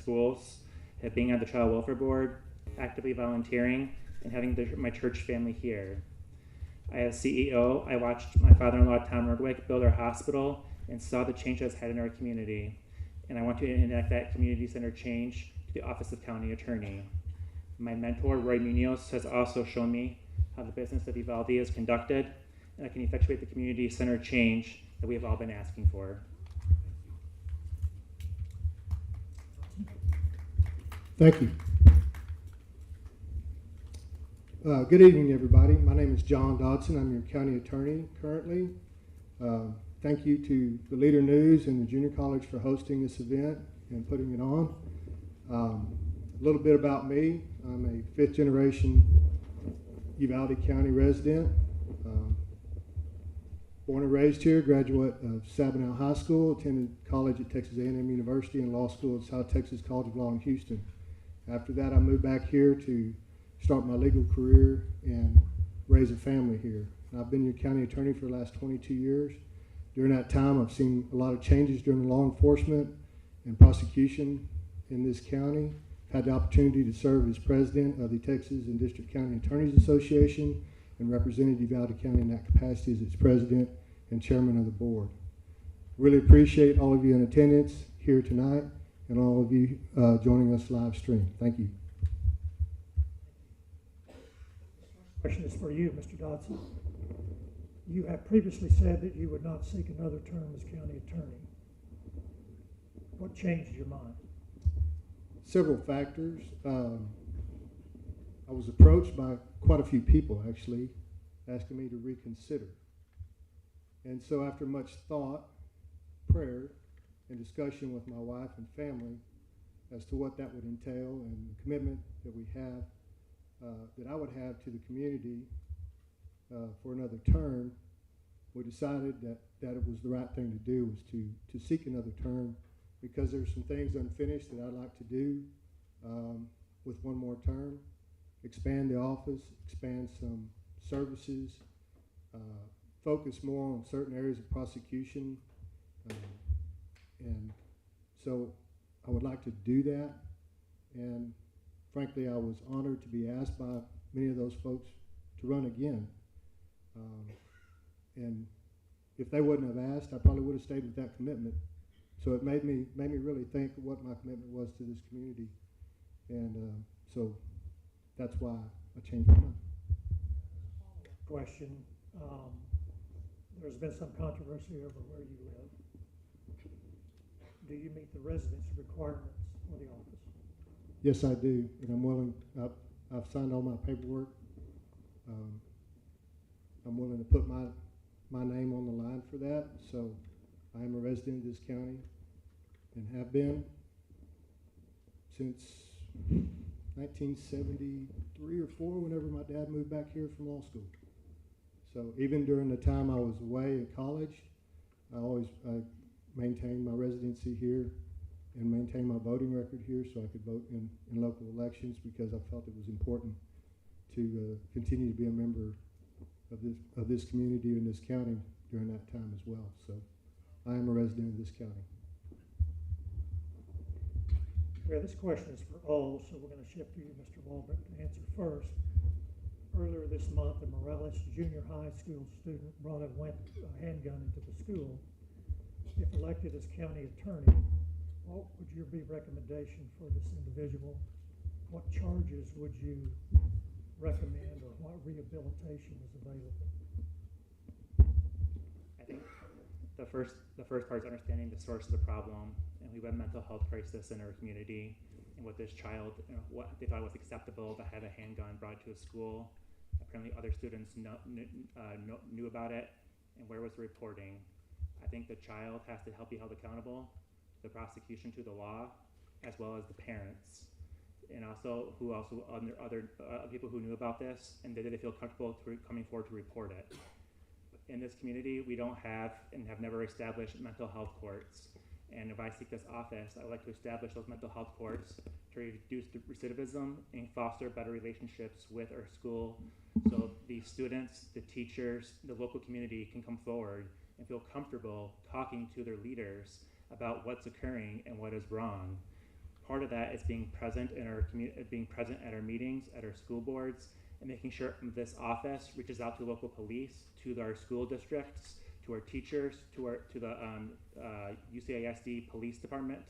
schools, being on the Child Welfare Board, actively volunteering, and having my church family here. As CEO, I watched my father-in-law, Tom Erdwick, build our hospital and saw the change that's had in our community. And I want to enact that community center change to the Office of County Attorney. My mentor, Roy Munoz, has also shown me how the business of Uvalde is conducted, and I can effectuate the community center change that we have all been asking for. Thank you. Good evening, everybody. My name is John Dodson. I'm your county attorney currently. Thank you to the Leader News and the Junior College for hosting this event and putting it on. A little bit about me. I'm a fifth generation Uvalde County resident. Born and raised here, graduate of Sabinal High School, attended college at Texas A&M University and law school at South Texas College of Law in Houston. After that, I moved back here to start my legal career and raise a family here. And I've been your county attorney for the last 22 years. During that time, I've seen a lot of changes during law enforcement and prosecution in this county. I've had the opportunity to serve as president of the Texas and District County Attorneys Association and represented Uvalde County in that capacity as its president and chairman of the board. Really appreciate all of you in attendance here tonight and all of you joining us live stream. Thank you. Question is for you, Mr. Dodson. You have previously said that you would not seek another term as county attorney. What changed your mind? Several factors. I was approached by quite a few people, actually, asking me to reconsider. And so after much thought, prayer, and discussion with my wife and family as to what that would entail and the commitment that we have, that I would have to the community for another term, we decided that it was the right thing to do, was to seek another term, because there's some things unfinished that I'd like to do with one more term, expand the office, expand some services, focus more on certain areas of prosecution, and so I would like to do that. And frankly, I was honored to be asked by many of those folks to run again. And if they wouldn't have asked, I probably would have stayed with that commitment. So it made me really think of what my commitment was to this community. And so that's why I changed my mind. Question. There's been some controversy over where you live. Do you meet the residency requirements for the office? Yes, I do, and I'm willing. I've signed all my paperwork. I'm willing to put my name on the line for that. So I am a resident of this county and have been since 1973 or 4, whenever my dad moved back here from law school. So even during the time I was away at college, I maintained my residency here and maintained my voting record here so I could vote in local elections, because I felt it was important to continue to be a member of this community and this county during that time as well. So I am a resident of this county. Yeah, this question is for all, so we're going to shift to you, Mr. Walbert, to answer first. Earlier this month, a Morales Junior High School student brought a handgun into the school. If elected as county attorney, what would your be recommendation for this individual? What charges would you recommend, or what rehabilitation is available? I think the first part is understanding the source of the problem, and we have a mental health crisis in our community, and with this child, what they thought was acceptable to have a handgun brought to a school. Apparently other students knew about it, and where was the reporting? I think the child has to be held accountable, the prosecution to the law, as well as the parents, and also other people who knew about this, and did they feel comfortable coming forward to report it. In this community, we don't have and have never established mental health courts. And if I seek this office, I would like to establish those mental health courts to reduce recidivism and foster better relationships with our school, so the students, the teachers, the local community can come forward and feel comfortable talking to their leaders about what's occurring and what is wrong. Part of that is being present in being present at our meetings, at our school boards, and making sure this office reaches out to local police, to our school districts, to our teachers, to the UCISD police department,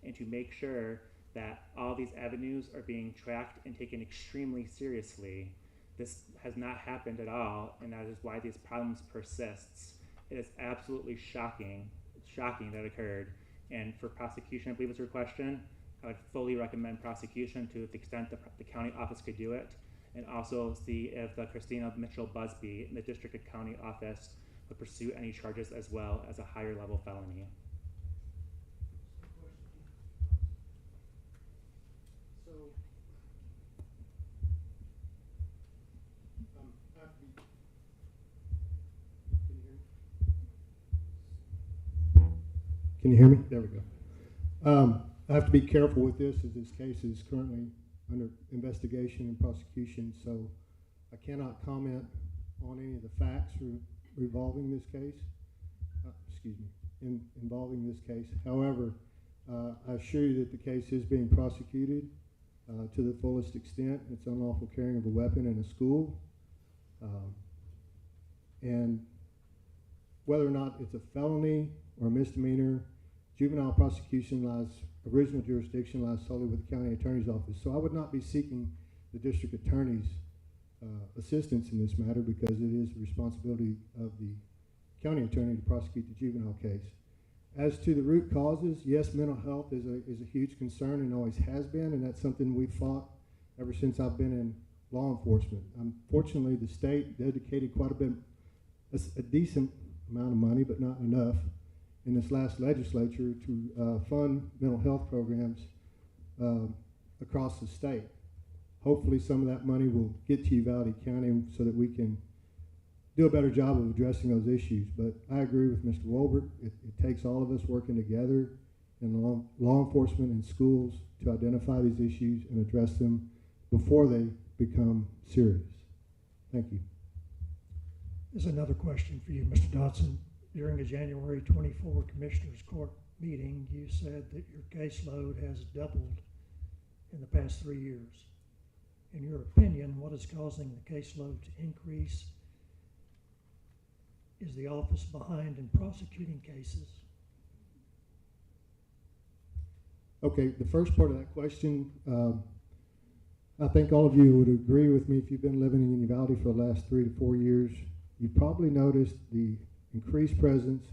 and to make sure that all these avenues are being tracked and taken extremely seriously. This has not happened at all, and that is why these problems persists. It is absolutely shocking that occurred. And for prosecution, I believe it's your question, I would fully recommend prosecution to the extent the county office could do it, and also see if the Christina Mitchell Busby in the district and county office would pursue any charges as well as a higher level felony. So, can you hear me? There we go. I have to be careful with this, as this case is currently under investigation and prosecution, so I cannot comment on any of the facts involving this case. Involving this case. However, I assure you that the case is being prosecuted to the fullest extent. It's unlawful carrying of a weapon in a school, and whether or not it's a felony or a misdemeanor, juvenile prosecution original jurisdiction lies solely with the county attorney's office. So I would not be seeking the district attorney's assistance in this matter, because it is the responsibility of the county attorney to prosecute the juvenile case. As to the root causes, yes, mental health is a huge concern and always has been, and that's something we've fought ever since I've been in law enforcement. Unfortunately, the state dedicated quite a decent amount of money, but not enough, in this last legislature to fund mental health programs across the state. Hopefully some of that money will get to Uvalde County so that we can do a better job of addressing those issues. But I agree with Mr. Wolbert. It takes all of us working together in law enforcement and schools to identify these issues and address them before they become serious. Thank you. There's another question for you, Mr. Dodson. During a January 24 Commissioners Court meeting, you said that your caseload has doubled in the past 3 years. In your opinion, what is causing the caseload to increase? Is the office behind in prosecuting cases? Okay, the first part of that question, I think all of you would agree with me. If you've been living in Uvalde for the last 3 to 4 years, you probably noticed the increased presence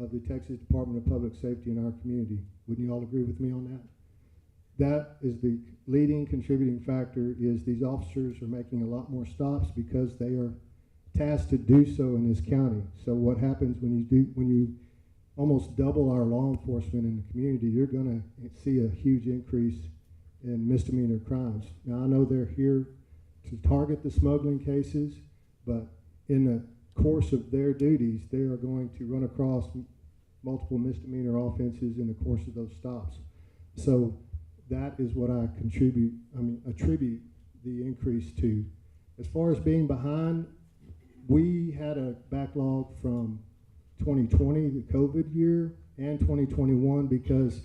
of the Texas Department of Public Safety in our community. Wouldn't you all agree with me on that? That is the leading contributing factor, is these officers are making a lot more stops because they are tasked to do so in this county. So what happens when you almost double our law enforcement in the community, you're going to see a huge increase in misdemeanor crimes. Now, I know they're here to target the smuggling cases, but in the course of their duties, they are going to run across multiple misdemeanor offenses in the course of those stops. So that is what I attribute the increase to. As far as being behind, we had a backlog from 2020, the COVID year, and 2021 because,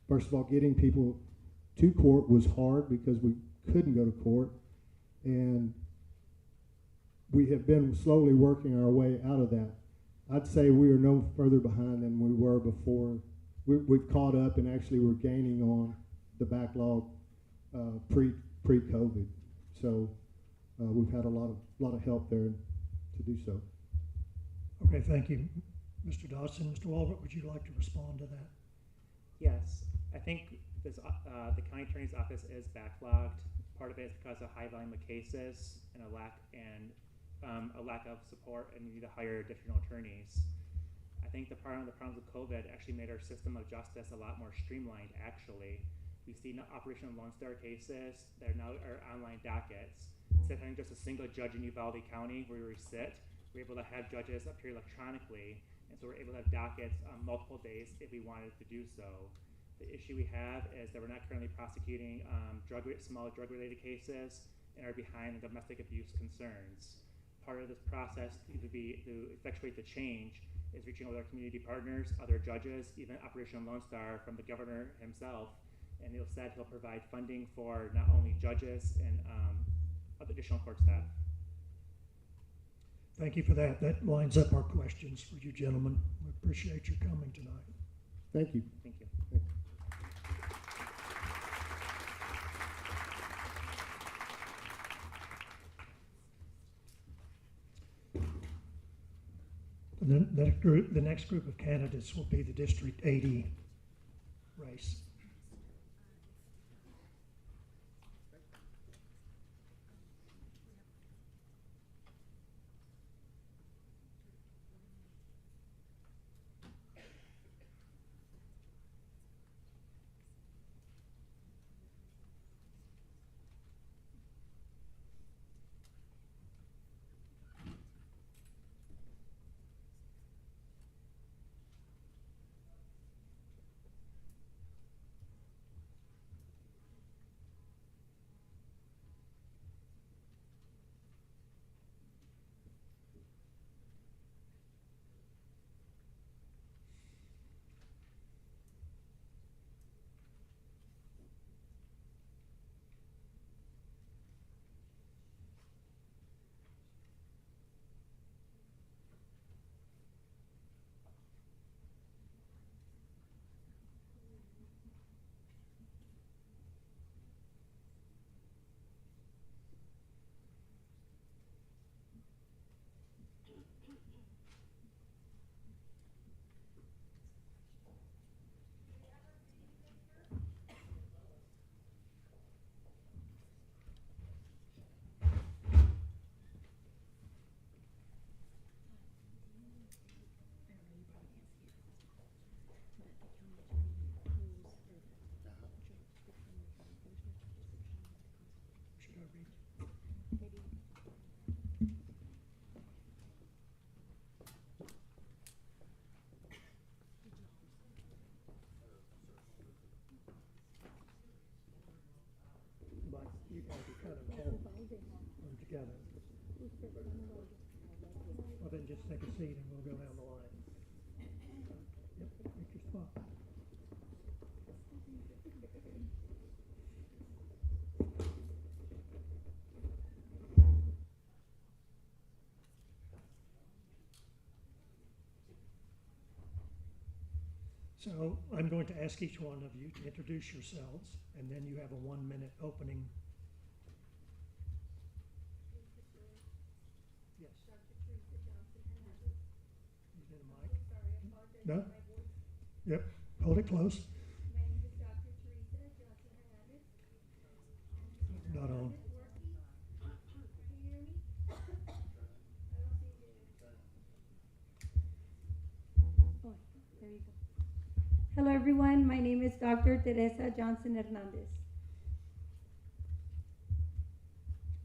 first of all, getting people to court was hard because we couldn't go to court, and we have been slowly working our way out of that. I'd say we are no further behind than we were before. We've caught up, and actually we're gaining on the backlog pre-COVID. So we've had a lot of help there to do so. Okay, thank you, Mr. Dodson. Mr. Walbert, would you like to respond to that? Yes, I think this, the county attorney's office is backlogged. Part of it is because of high volume of cases and a lack of support, and we need to hire additional attorneys. I think the problems with COVID actually made our system of justice a lot more streamlined. Actually, we see Operation Lone Star cases that are now online dockets. Instead of having just a single judge in Uvalde County where we sit, we're able to have judges appear electronically, and so we're able to have dockets on multiple days if we wanted to do so. The issue we have is that we're not currently prosecuting small drug-related cases and are behind in domestic abuse concerns. Part of this process to effectuate the change is reaching out with our community partners, other judges, even Operation Lone Star from the governor himself. And he'll said he'll provide funding for not only judges and additional court staff. Thank you for that. That lines up our questions for you gentlemen. We appreciate your coming tonight. Thank you. Thank you. The next group of candidates will be the District 80 race. You guys are kind of all together. Well, then just take a seat and we'll go down the line. Yep, take your spot. So I'm going to ask each one of you to introduce yourselves, and then you have a 1-minute opening. Yes. You need a mic? No? Yep, hold it close. My name is Dr. Teresa Johnson Hernandez. Not on. Can you hear me? I don't think it is. Oh, there you go. Hello everyone, my name is Dr. Teresa Johnson Hernandez.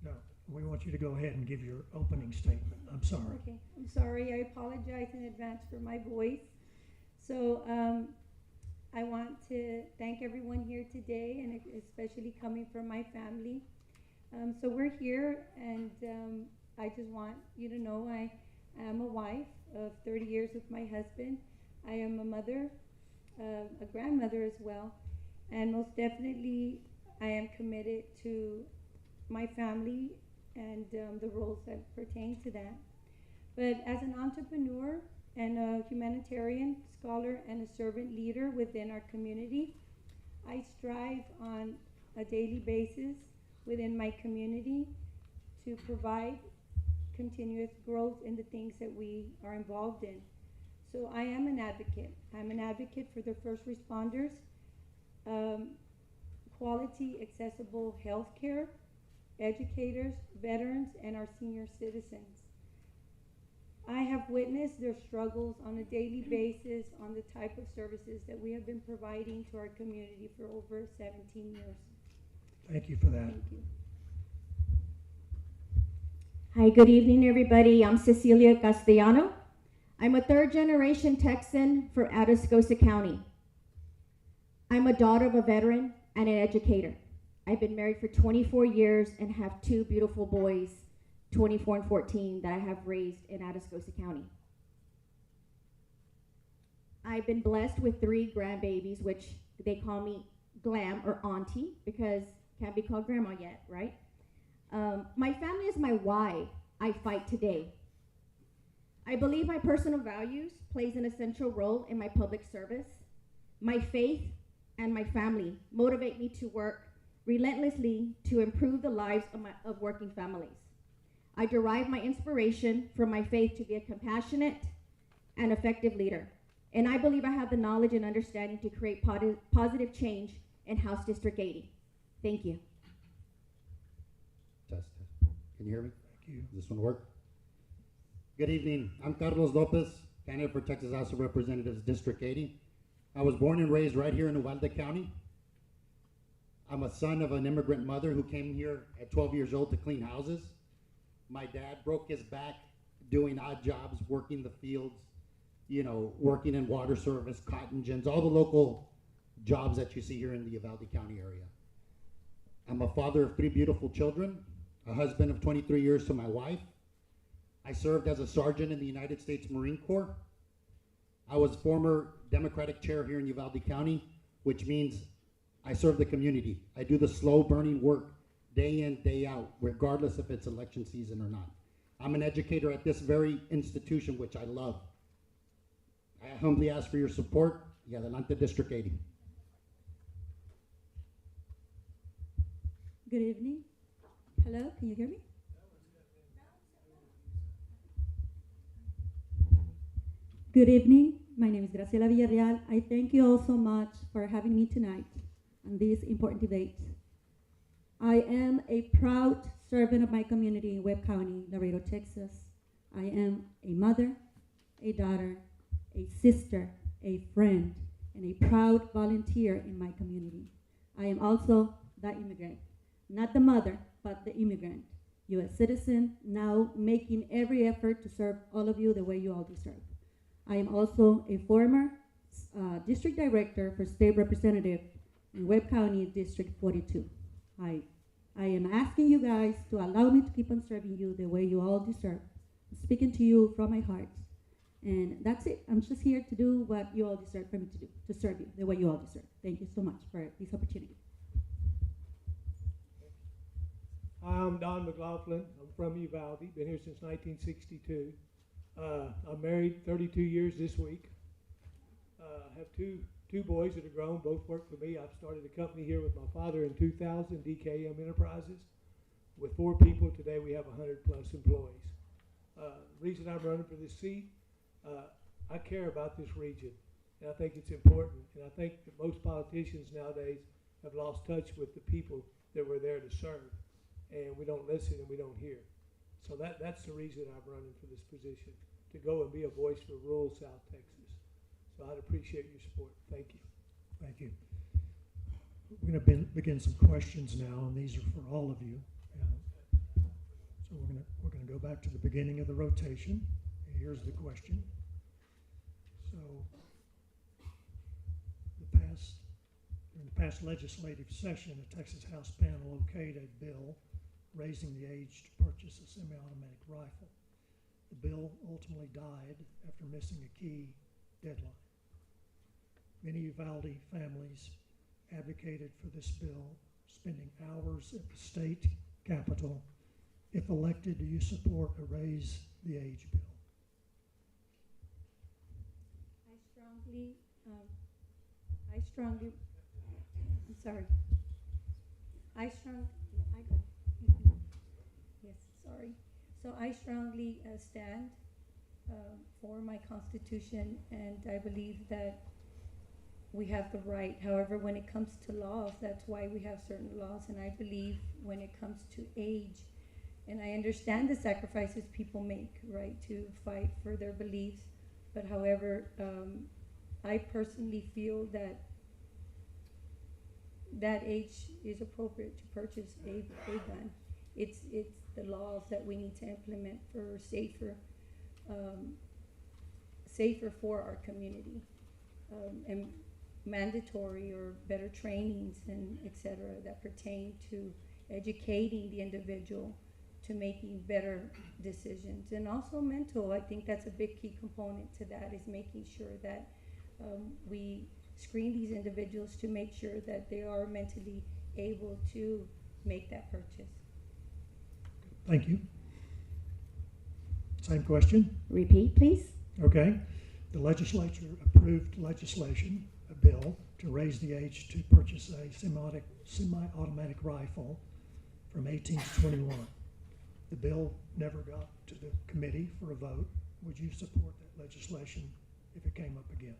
No, we want you to go ahead and give your opening statement. I'm sorry. Okay, I'm sorry, I apologize in advance for my voice. So I want to thank everyone here today, and especially coming from my family. So we're here, and I just want you to know I am a wife of 30 years with my husband. I am a mother, a grandmother as well, and most definitely I am committed to my family and the roles that pertain to that. But as an entrepreneur and a humanitarian, scholar, and a servant leader within our community, I strive on a daily basis within my community to provide continuous growth in the things that we are involved in. So I am an advocate. I'm an advocate for the first responders, quality, accessible health care, educators, veterans, and our senior citizens. I have witnessed their struggles on a daily basis on the type of services that we have been providing to our community for over 17 years. Thank you for that. Thank you. Hi, good evening, everybody. I'm Cecilia Castellano. I'm a third-generation Texan for Atascosa County. I'm a daughter of a veteran and an educator. I've been married for 24 years and have 2 beautiful boys, 24 and 14, that I have raised in Atascosa County. I've been blessed with 3 grandbabies, which they call me Glam or Auntie because can't be called Grandma yet, right? My family is my why I fight today. I believe my personal values plays an essential role in my public service. My faith and my family motivate me to work relentlessly to improve the lives of working families. I derive my inspiration from my faith to be a compassionate and effective leader. And I believe I have the knowledge and understanding to create positive change in House District 80. Thank you. Test. Can you hear me? Thank you. Does this one work? Good evening. I'm Carlos Lopez, candidate for Texas House of Representatives, District 80. I was born and raised right here in Uvalde County. I'm a son of an immigrant mother who came here at 12 years old to clean houses. My dad broke his back doing odd jobs, working the fields, you know, working in water service, cotton gins, all the local jobs that you see here in the Uvalde County area. I'm a father of 3 beautiful children, a husband of 23 years to my wife. I served as a sergeant in the United States Marine Corps. I was former Democratic chair here in Uvalde County, which means I serve the community. I do the slow burning work day in, day out, regardless if it's election season or not. I'm an educator at this very institution, which I love. I humbly ask for your support. Y adelante, District 80. Good evening. Hello, can you hear me? Good evening. My name is Graciela Villarreal. I thank you all so much for having me tonight on this important debate. I am a proud servant of my community in Webb County, Laredo, Texas. I am a mother, a daughter, a sister, a friend, and a proud volunteer in my community. I am also the immigrant, not the mother, but the immigrant, U.S. citizen, now making every effort to serve all of you the way you all deserve. I am also a former district director for state representative in Webb County District 42. I am asking you guys to allow me to keep on serving you the way you all deserve. I'm speaking to you from my heart. And that's it. I'm just here to do what you all deserve for me to do, to serve you the way you all deserve. Thank you so much for this opportunity. Hi, I'm Don McLaughlin. I'm from Uvalde. Been here since 1962. I'm married 32 years this week. I have two boys that are grown. Both work for me. I've started a company here with my father in 2000, DKM Enterprises. With 4 people today, we have 100 plus employees. The reason I'm running for this seat, I care about this region, and I think it's important. And I think that most politicians nowadays have lost touch with the people that were there to serve, and we don't listen and we don't hear. So that's the reason I'm running for this position, to go and be a voice for rural South Texas. So I'd appreciate your support. Thank you. Thank you. We're going to begin some questions now, and these are for all of you. So we're going to go back to the beginning of the rotation. Here's the question. So during the past legislative session, a Texas House panel okayed a bill raising the age to purchase a semi-automatic rifle. The bill ultimately died after missing a key deadline. Many Uvalde families advocated for this bill, spending hours at the state capitol. If elected, do you support a raise the age bill? I strongly stand for my Constitution, and I believe that we have the right. However, when it comes to laws, that's why we have certain laws, and I believe when it comes to age, and I understand the sacrifices people make, right, to fight for their beliefs, but however, I personally feel that that age is appropriate to purchase a gun. It's the laws that we need to implement for safer for our community, and mandatory or better trainings and etc. that pertain to educating the individual to making better decisions, and also mental. I think that's a big key component to that, is making sure that we screen these individuals to make sure that they are mentally able to make that purchase. Thank you. Same question. Repeat, please. Okay. The legislature approved legislation, a bill, to raise the age to purchase a semi-automatic rifle from 18 to 21. The bill never got to the committee for a vote. Would you support that legislation if it came up again?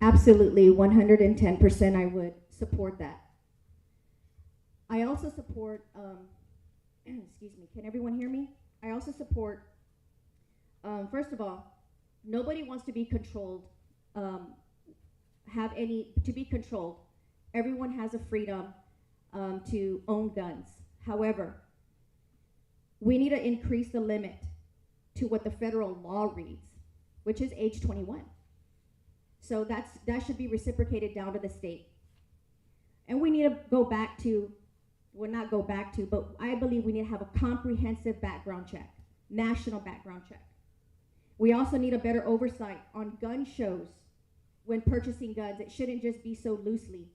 Absolutely, 110% I would support that. I also support, excuse me, can everyone hear me? I also support, first of all, nobody wants to be controlled, to be controlled. Everyone has a freedom to own guns. However, we need to increase the limit to what the federal law reads, which is age 21. So that should be reciprocated down to the state. And we need to go back to, well, not go back to, but I believe we need to have a comprehensive background check, national background check. We also need a better oversight on gun shows when purchasing guns. It shouldn't just be so loosely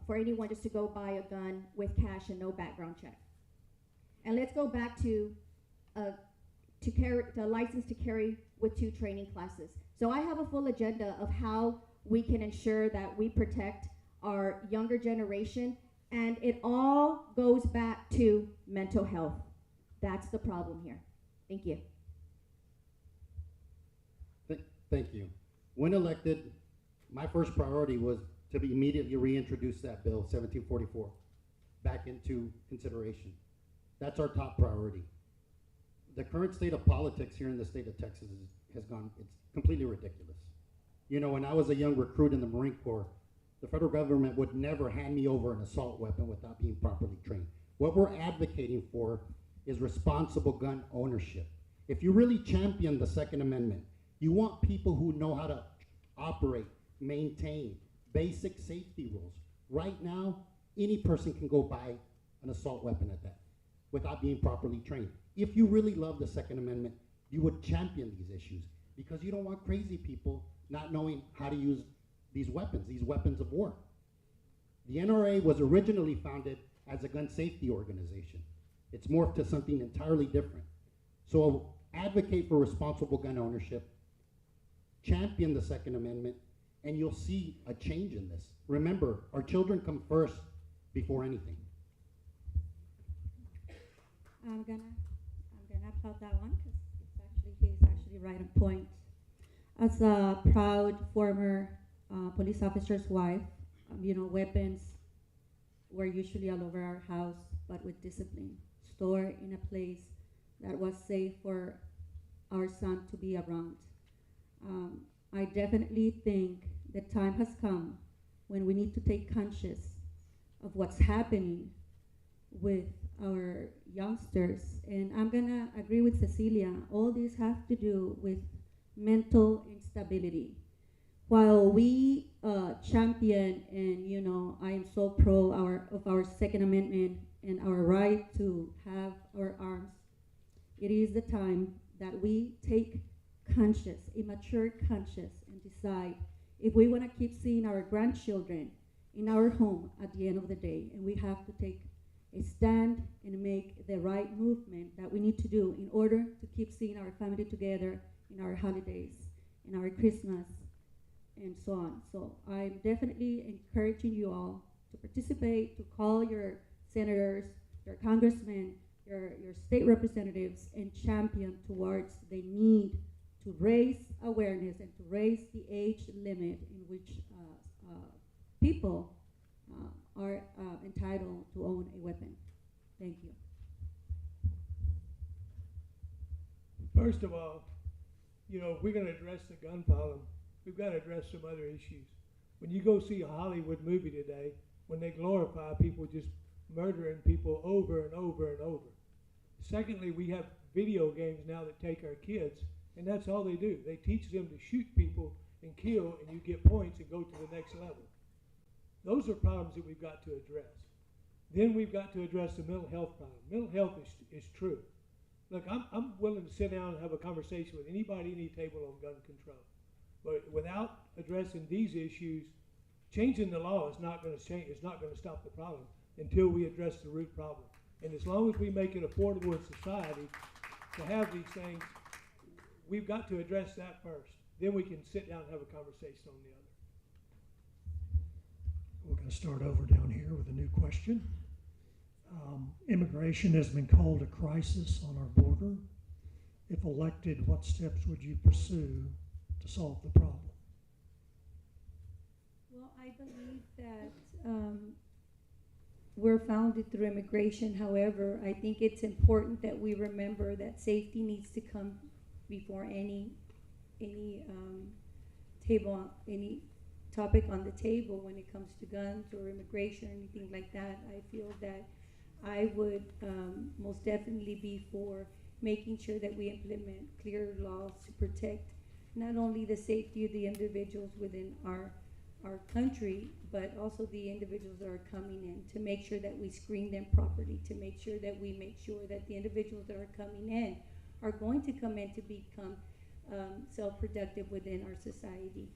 for anyone just to go buy a gun with cash and no background check. And let's go back to the license to carry with 2 training classes. So I have a full agenda of how we can ensure that we protect our younger generation, and it all goes back to mental health. That's the problem here. Thank you. Thank you. When elected, my first priority was to immediately reintroduce that bill, 1744, back into consideration. That's our top priority. The current state of politics here in the state of Texas has gone, it's completely ridiculous. You know, when I was a young recruit in the Marine Corps, the federal government would never hand me over an assault weapon without being properly trained. What we're advocating for is responsible gun ownership. If you really champion the Second Amendment, you want people who know how to operate, maintain basic safety rules. Right now, any person can go buy an assault weapon at that without being properly trained. If you really love the Second Amendment, you would champion these issues because you don't want crazy people not knowing how to use these weapons of war. The NRA was originally founded as a gun safety organization. It's morphed to something entirely different. So advocate for responsible gun ownership, champion the Second Amendment, and you'll see a change in this. Remember, our children come first before anything. I'm gonna applaud that one because he's actually right on point. As a proud former police officer's wife, you know, weapons were usually all over our house, but with discipline, stored in a place that was safe for our son to be around. I definitely think the time has come when we need to take conscious of what's happening with our youngsters. And I'm gonna agree with Cecilia, all these have to do with mental instability. While we champion, and you know, I am so pro of our Second Amendment and our right to have our arms, it is the time that we take a mature conscious, and decide if we want to keep seeing our grandchildren in our home at the end of the day. And we have to take a stand and make the right movement that we need to do in order to keep seeing our family together in our holidays, in our Christmas, and so on. So I'm definitely encouraging you all to participate, to call your senators, your congressmen, your state representatives, and champion towards the need to raise awareness and to raise the age limit in which people are entitled to own a weapon. Thank you. First of all, you know, if we're going to address the gun problem, we've got to address some other issues. When you go see a Hollywood movie today, when they glorify people just murdering people over and over and over. Secondly, we have video games now that take our kids, and that's all they do. They teach them to shoot people and kill, and you get points and go to the next level. Those are problems that we've got to address. Then we've got to address the mental health problem. Mental health is true. Look, I'm willing to sit down and have a conversation with anybody, any table on gun control. But without addressing these issues, changing the law is not going to change. It's not going to stop the problem until we address the root problem. And as long as we make it affordable in society to have these things, we've got to address that first. Then we can sit down and have a conversation on the other. We're going to start over down here with a new question. Immigration has been called a crisis on our border. If elected, what steps would you pursue to solve the problem? Well, I believe that we're founded through immigration. However, I think it's important that we remember that safety needs to come before any topic on the table when it comes to guns or immigration or anything like that. I feel that I would most definitely be for making sure that we implement clear laws to protect not only the safety of the individuals within our country, but also the individuals that are coming in, to make sure that we screen them properly, to make sure that we make sure that the individuals that are coming in are going to come in to become self-productive within our society.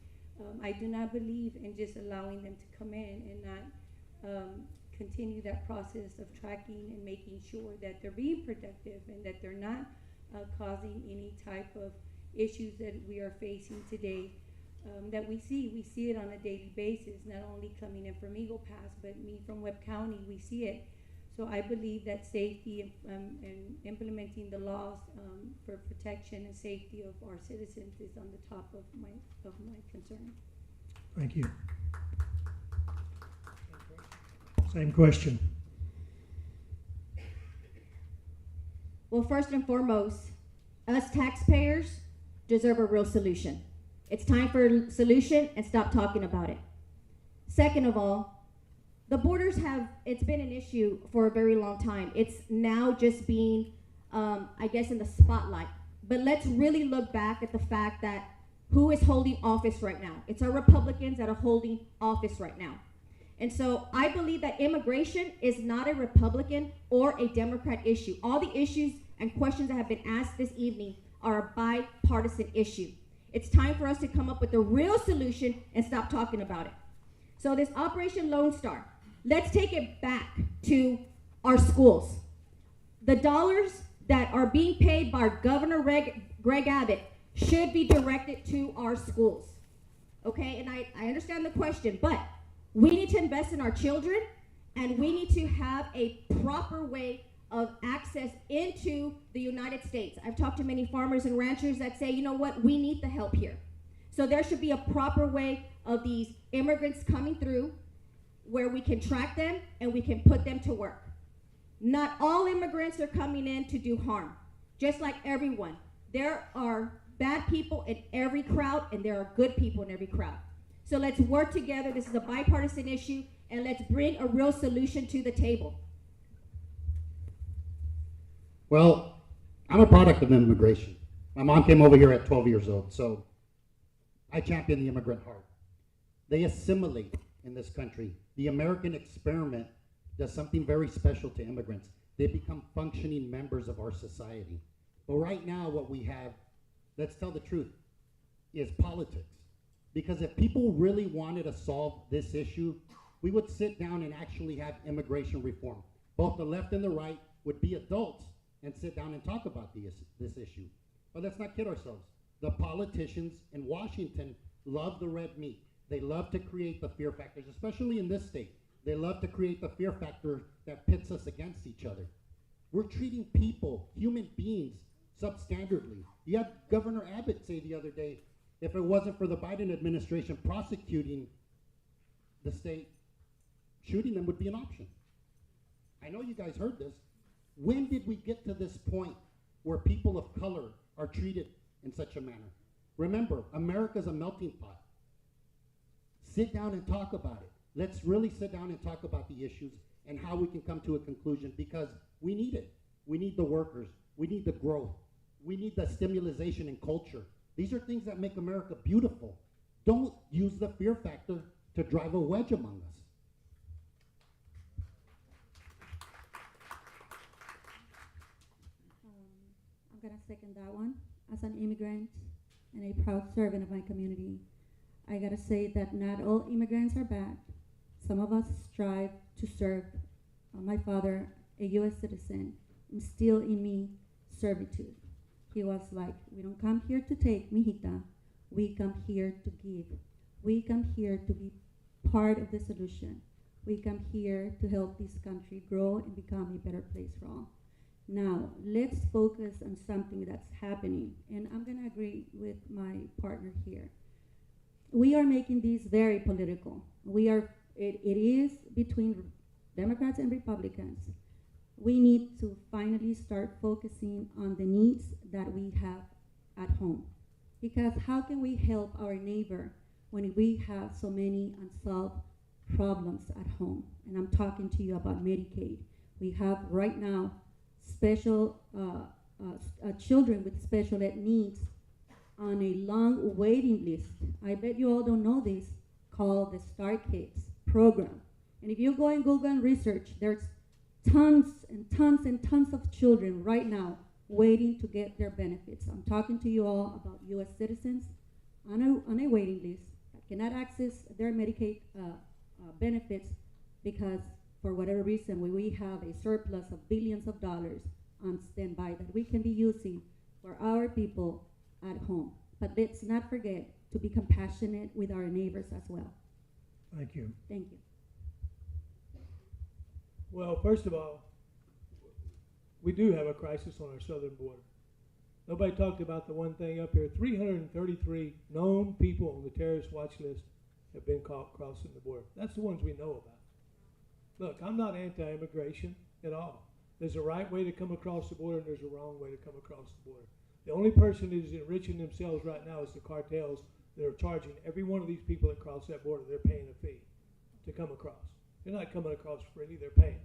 I do not believe in just allowing them to come in and not continue that process of tracking and making sure that they're being productive and that they're not causing any type of issues that we are facing today. That we see it on a daily basis, not only coming in from Eagle Pass, but me from Webb County, we see it. So I believe that safety and implementing the laws for protection and safety of our citizens is on the top of my concern. Thank you. Same question. Well, first and foremost, us taxpayers deserve a real solution. It's time for a solution and stop talking about it. Second of all, the borders it's been an issue for a very long time. It's now just being, I guess, in the spotlight. But let's really look back at the fact that who is holding office right now? It's our Republicans that are holding office right now. And so I believe that immigration is not a Republican or a Democrat issue. All the issues and questions that have been asked this evening are a bipartisan issue. It's time for us to come up with a real solution and stop talking about it. So this Operation Lone Star, let's take it back to our schools. The dollars that are being paid by Governor Greg Abbott should be directed to our schools. Okay, and I understand the question, but we need to invest in our children, and we need to have a proper way of access into the United States. I've talked to many farmers and ranchers that say, you know what, we need the help here. So there should be a proper way of these immigrants coming through where we can track them and we can put them to work. Not all immigrants are coming in to do harm, just like everyone. There are bad people in every crowd and there are good people in every crowd. So let's work together. This is a bipartisan issue, and let's bring a real solution to the table. Well, I'm a product of immigration. My mom came over here at 12 years old, so I champion the immigrant heart. They assimilate in this country. The American experiment does something very special to immigrants. They become functioning members of our society. But right now what we have, let's tell the truth, is politics. Because if people really wanted to solve this issue, we would sit down and actually have immigration reform. Both the left and the right would be adults and sit down and talk about this issue. But let's not kid ourselves. The politicians in Washington love the red meat. They love to create the fear factors, especially in this state. They love to create the fear factor that pits us against each other. We're treating people, human beings, substandardly. You had Governor Abbott say the other day, if it wasn't for the Biden administration prosecuting the state, shooting them would be an option. I know you guys heard this. When did we get to this point where people of color are treated in such a manner? Remember, America's a melting pot. Sit down and talk about it. Let's really sit down and talk about the issues and how we can come to a conclusion, because we need it. We need the workers. We need the growth. We need the stimulation in culture. These are things that make America beautiful. Don't use the fear factor to drive a wedge among us. I'm gonna second that one. As an immigrant, and a proud servant of my community. I gotta say that not all immigrants are bad. Some of us strive to serve. My father, a U.S. citizen, instilled in me servitude. He was like, we don't come here to take, mijita. We come here to give. We come here to be part of the solution. We come here to help this country grow and become a better place for all. Now, let's focus on something that's happening, and I'm gonna agree with my partner here. We are making this very political. It is between Democrats and Republicans. We need to finally start focusing on the needs that we have at home. Because how can we help our neighbor when we have so many unsolved problems at home? And I'm talking to you about Medicaid. We have right now special children with special ed needs on a long waiting list. I bet you all don't know this, called the Star Kids program. And if you go and Google and research, there's tons and tons and tons of children right now waiting to get their benefits. I'm talking to you all about U.S. citizens on a waiting list that cannot access their Medicaid benefits because for whatever reason we have a surplus of billions of dollars on standby that we can be using for our people at home. But let's not forget to be compassionate with our neighbors as well. Thank you. Thank you. Well, first of all, we do have a crisis on our southern border. Nobody talked about the one thing up here. 333 known people on the terrorist watch list have been caught crossing the border. That's the ones we know about. Look, I'm not anti-immigration at all. There's a right way to come across the border and there's a wrong way to come across the border. The only person that is enriching themselves right now is the cartels that are charging every one of these people that cross that border. They're paying a fee to come across. They're not coming across freely, they're paying.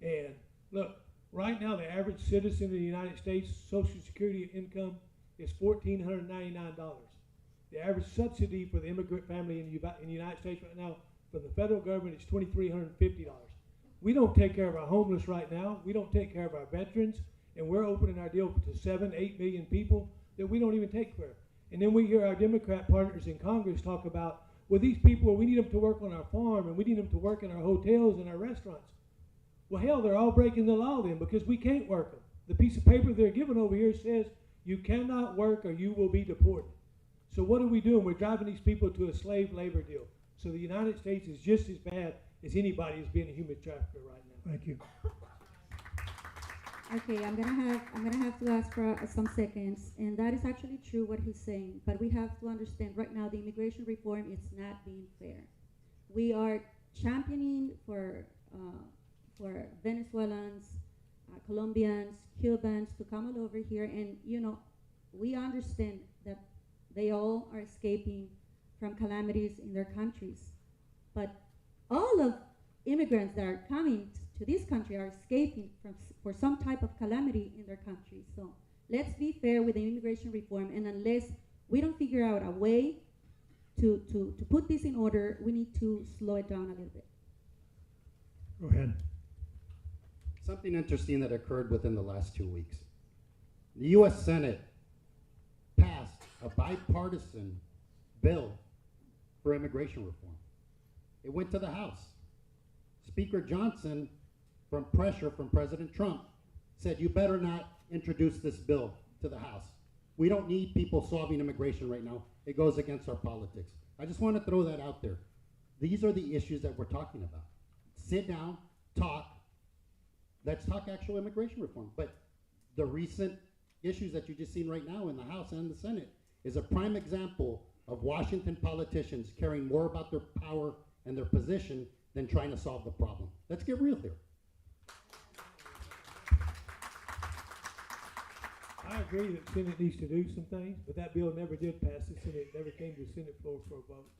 And look, right now the average citizen in the United States Social Security income is $1,499. The average subsidy for the immigrant family in the United States right now from the federal government is $2,350. We don't take care of our homeless right now. We don't take care of our veterans. And we're opening our deal to 7, 8 million people that we don't even take care of. And then we hear our Democrat partners in Congress talk about, well, these people, we need them to work on our farm and we need them to work in our hotels and our restaurants. Well, hell, they're all breaking the law then because we can't work them. The piece of paper they're giving over here says you cannot work or you will be deported. So what are we doing? We're driving these people to a slave labor deal. So the United States is just as bad as anybody is being a human trafficker right now. Thank you. Okay, I'm gonna have to ask for some seconds, and that is actually true what he's saying. But we have to understand right now the immigration reform is not being fair. We are championing for Venezuelans, Colombians, Cubans to come all over here, and we understand that they all are escaping from calamities in their countries, but all of immigrants that are coming to this country are escaping for some type of calamity in their country. So let's be fair with the immigration reform, and unless we don't figure out a way to put this in order, we need to slow it down a little bit. Go ahead. Something interesting that occurred within the last 2 weeks. The U.S. Senate passed a bipartisan bill for immigration reform. It went to the House. Speaker Johnson, from pressure from President Trump, said, you better not introduce this bill to the House. We don't need people solving immigration right now. It goes against our politics. I just want to throw that out there. These are the issues that we're talking about. Sit down, talk. Let's talk actual immigration reform. But the recent issues that you just seen right now in the House and the Senate is a prime example of Washington politicians caring more about their power and their position than trying to solve the problem. Let's get real here. I agree that the Senate needs to do some things, but that bill never did pass the Senate. It never came to the Senate floor for a vote.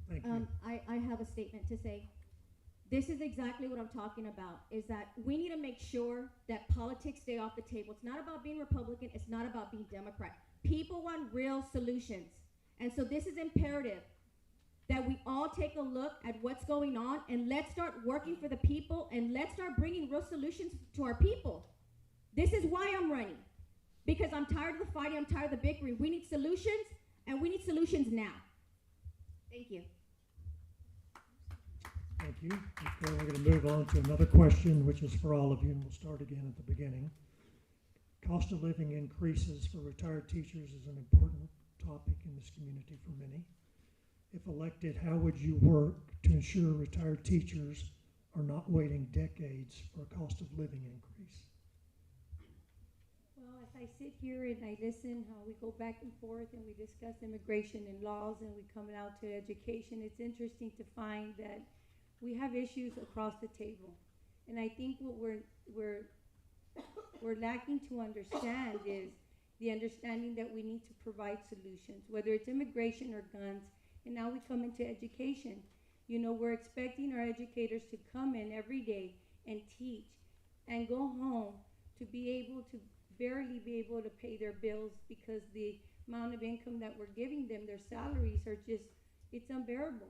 Thank you. I have a statement to say. This is exactly what I'm talking about, is that we need to make sure that politics stay off the table. It's not about being Republican. It's not about being Democrat. People want real solutions. And so this is imperative that we all take a look at what's going on and let's start working for the people and let's start bringing real solutions to our people. This is why I'm running. because I'm tired of the fighting, I'm tired of the bickering. We need solutions, and we need solutions now. Thank you. Thank you. Okay, we're going to move on to another question, which is for all of you, and we'll start again at the beginning. Cost of living increases for retired teachers is an important topic in this community for many. If elected, how would you work to ensure retired teachers are not waiting decades for a cost of living increase? Well, as I sit here and I listen how we go back and forth and we discuss immigration and laws and we come out to education, it's interesting to find that we have issues across the table. And I think what we're lacking to understand is the understanding that we need to provide solutions, whether it's immigration or guns. And now we come into education. You know, we're expecting our educators to come in every day and teach and go home to be able to barely be able to pay their bills because the amount of income that we're giving them, their salaries are just, it's unbearable.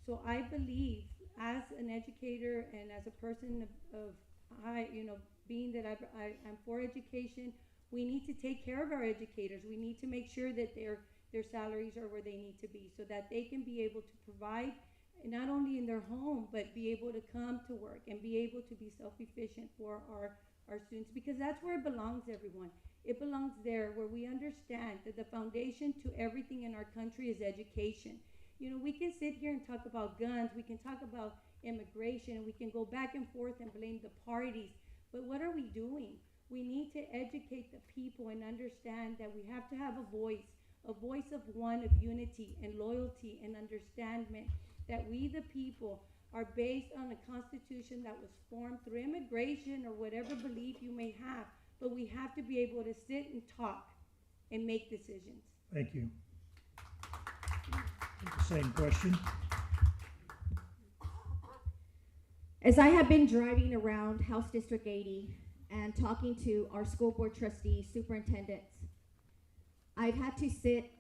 So I believe as an educator and as a person of being that I'm for education, we need to take care of our educators. We need to make sure that their salaries are where they need to be so that they can be able to provide not only in their home, but be able to come to work and be able to be self-efficient for our students, because that's where it belongs, everyone. It belongs there where we understand that the foundation to everything in our country is education. You know, we can sit here and talk about guns, we can talk about immigration, and we can go back and forth and blame the parties, but what are we doing? We need to educate the people and understand that we have to have a voice of one, of unity and loyalty and understanding, that we the people are based on a constitution that was formed through immigration or whatever belief you may have, but we have to be able to sit and talk and make decisions. Thank you. The same question. As I have been driving around House District 80 and talking to our school board trustees, superintendents, I've had to sit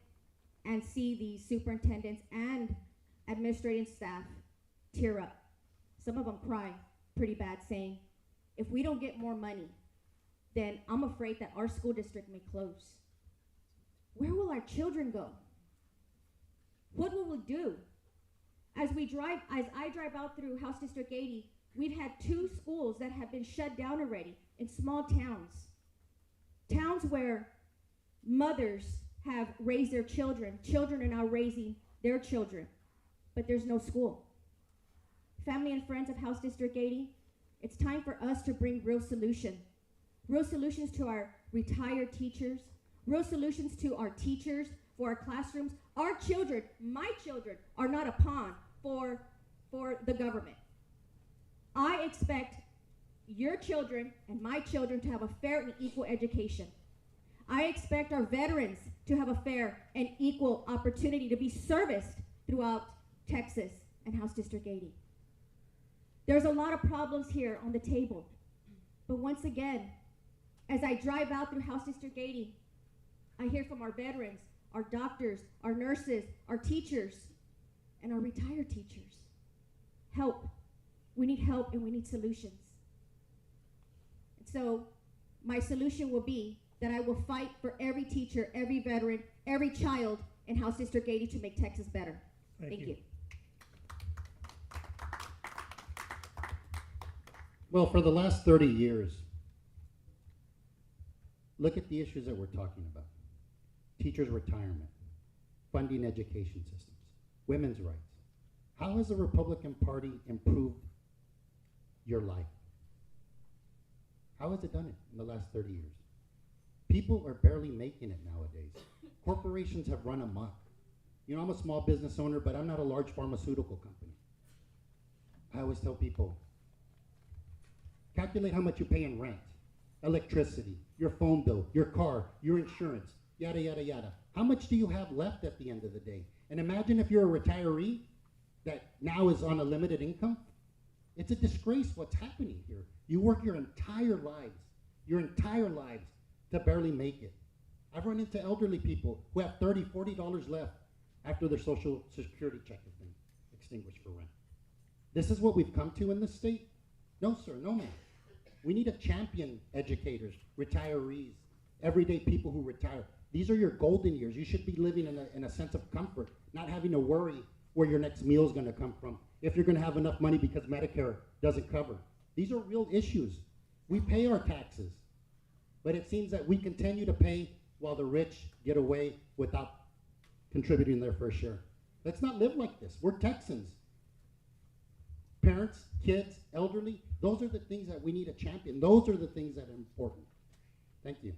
and see these superintendents and administrative staff tear up. Some of them cry pretty bad, saying, if we don't get more money, then I'm afraid that our school district may close. Where will our children go? What will we do? As I drive out through House District 80, we've had 2 schools that have been shut down already in small towns. Towns where mothers have raised their children. Children are now raising their children, but there's no school. Family and friends of House District 80, it's time for us to bring real solutions to our retired teachers, real solutions to our teachers, for our classrooms. Our children, my children, are not a pawn for the government. I expect your children and my children to have a fair and equal education. I expect our veterans to have a fair and equal opportunity to be serviced throughout Texas and House District 80. There's a lot of problems here on the table. But once again, as I drive out through House District 80, I hear from our veterans, our doctors, our nurses, our teachers, and our retired teachers. Help. We need help and we need solutions. And so my solution will be that I will fight for every teacher, every veteran, every child in House District 80 to make Texas better. Thank you. Well, for the last 30 years, look at the issues that we're talking about. Teachers' retirement, funding education systems, women's rights. How has the Republican Party improved your life? How has it done it in the last 30 years? People are barely making it nowadays. Corporations have run amok. You know, I'm a small business owner, but I'm not a large pharmaceutical company. I always tell people, calculate how much you pay in rent, electricity, your phone bill, your car, your insurance, yada, yada, yada. How much do you have left at the end of the day? And imagine if you're a retiree that now is on a limited income. It's a disgrace what's happening here. You work your entire lives to barely make it. I've run into elderly people who have $30, $40 left after their Social Security check has been extinguished for rent. This is what we've come to in this state? No, sir, no, ma'am. We need to champion educators, retirees, everyday people who retire. These are your golden years. You should be living in a sense of comfort, not having to worry where your next meal is going to come from, if you're going to have enough money because Medicare doesn't cover. These are real issues. We pay our taxes, but it seems that we continue to pay while the rich get away without contributing their fair share. Let's not live like this. We're Texans. Parents, kids, elderly, those are the things that we need to champion. Those are the things that are important. Thank you.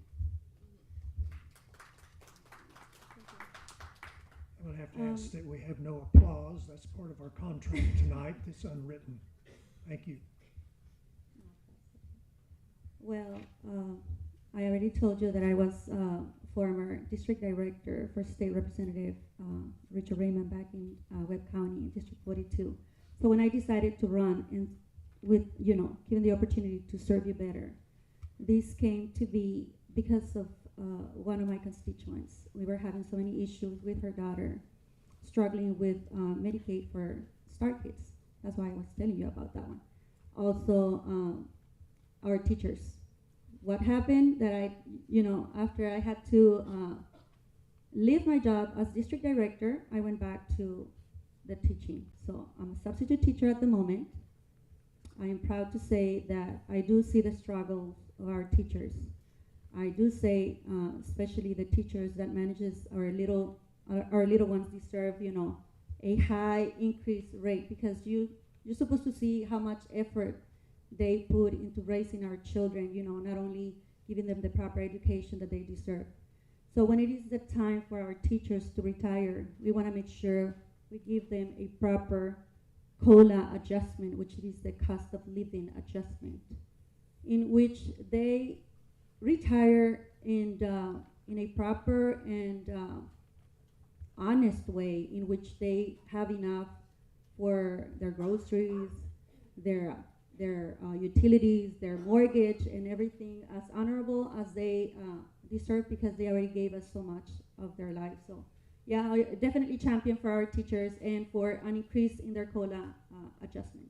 I'm gonna have to ask that we have no applause. That's part of our contract tonight. It's unwritten. Thank you. Well, I already told you that I was former district director for State Representative Richard Raymond back in Webb County, District 42. So when I decided to run and with, given the opportunity to serve you better, this came to be because of one of my constituents. We were having so many issues with her daughter, struggling with Medicaid for Star Kids. That's why I was telling you about that one. Also, our teachers. What happened that after I had to leave my job as district director, I went back to the teaching. So I'm a substitute teacher at the moment. I am proud to say that I do see the struggles of our teachers. I do say, especially the teachers that manages our little ones deserve, a high increase rate, because you're supposed to see how much effort they put into raising our children, not only giving them the proper education that they deserve. So when it is the time for our teachers to retire, we want to make sure we give them a proper COLA adjustment, which is the cost of living adjustment, in which they retire in a proper and honest way, in which they have enough for their groceries, their utilities, their mortgage, and everything as honorable as they deserve, because they already gave us so much of their lives. So yeah, I definitely champion for our teachers and for an increase in their COLA adjustment.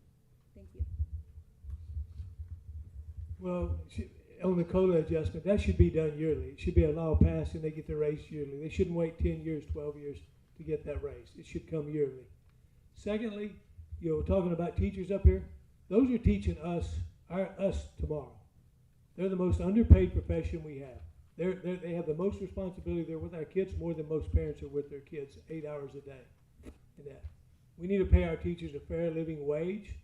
Thank you. Well, on the COLA adjustment, that should be done yearly. It should be a law passed and they get the raise yearly. They shouldn't wait 10 years, 12 years to get that raise. It should come yearly. Secondly, talking about teachers up here, those are teaching us tomorrow. They're the most underpaid profession we have. They have the most responsibility. They're with our kids more than most parents are with their kids, 8 hours a day. And that we need to pay our teachers a fair living wage,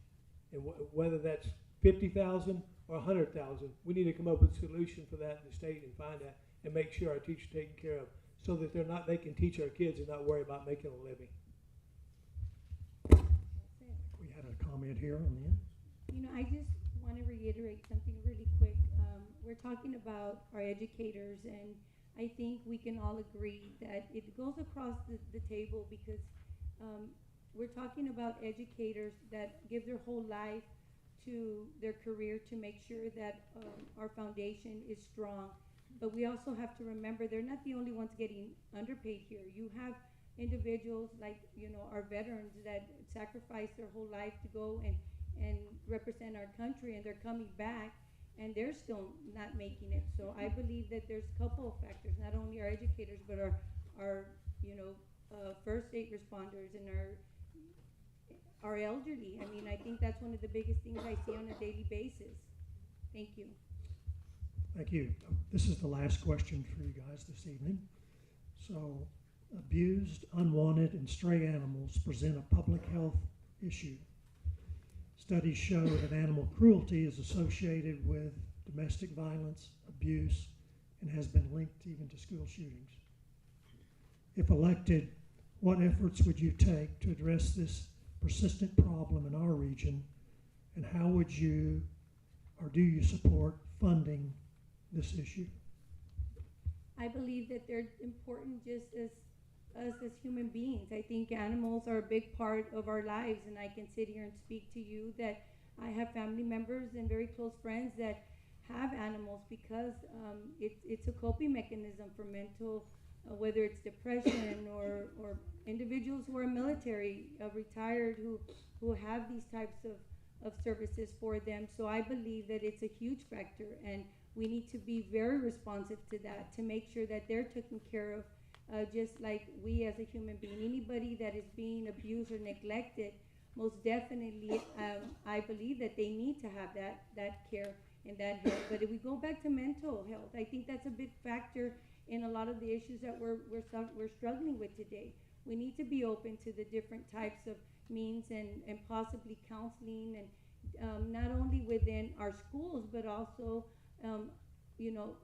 and whether that's $50,000 or $100,000, we need to come up with a solution for that in the state and find that and make sure our teachers are taken care of, so that they can teach our kids and not worry about making a living. We had a comment here on the end. I just want to reiterate something really quick. We're talking about our educators, and I think we can all agree that it goes across the table, because we're talking about educators that give their whole life to their career to make sure that our foundation is strong. But we also have to remember they're not the only ones getting underpaid here. You have individuals like our veterans that sacrifice their whole life to go and represent our country, and they're coming back and they're still not making it. So I believe that there's a couple of factors, not only our educators, but our first aid responders and our elderly. I mean, I think that's one of the biggest things I see on a daily basis. Thank you. Thank you. This is the last question for you guys this evening. So, abused, unwanted, and stray animals present a public health issue. Studies show that animal cruelty is associated with domestic violence, abuse, and has been linked even to school shootings. If elected, what efforts would you take to address this persistent problem in our region, and how would you, or do you support funding this issue? I believe that they're important just as us as human beings. I think animals are a big part of our lives, and I can sit here and speak to you that I have family members and very close friends that have animals, because it's a coping mechanism for mental, whether it's depression or individuals who are military, retired, who have these types of services for them. So I believe that it's a huge factor, and we need to be very responsive to that, to make sure that they're taken care of, just like we as a human being. Anybody that is being abused or neglected, most definitely, I believe that they need to have that care and that help. But if we go back to mental health, I think that's a big factor in a lot of the issues that we're struggling with today. We need to be open to the different types of means and possibly counseling, and not only within our schools, but also, you know,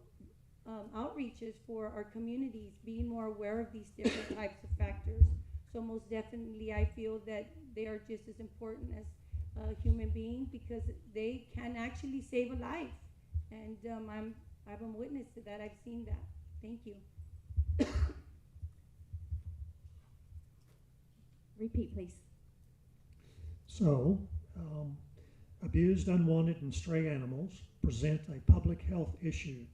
outreaches for our communities, being more aware of these different types of factors. So most definitely, I feel that they are just as important as a human being, because they can actually save a life. And I'm a witness to that. I've seen that. Thank you. Repeat, please. So, abused, unwanted, and stray animals present a public health issue.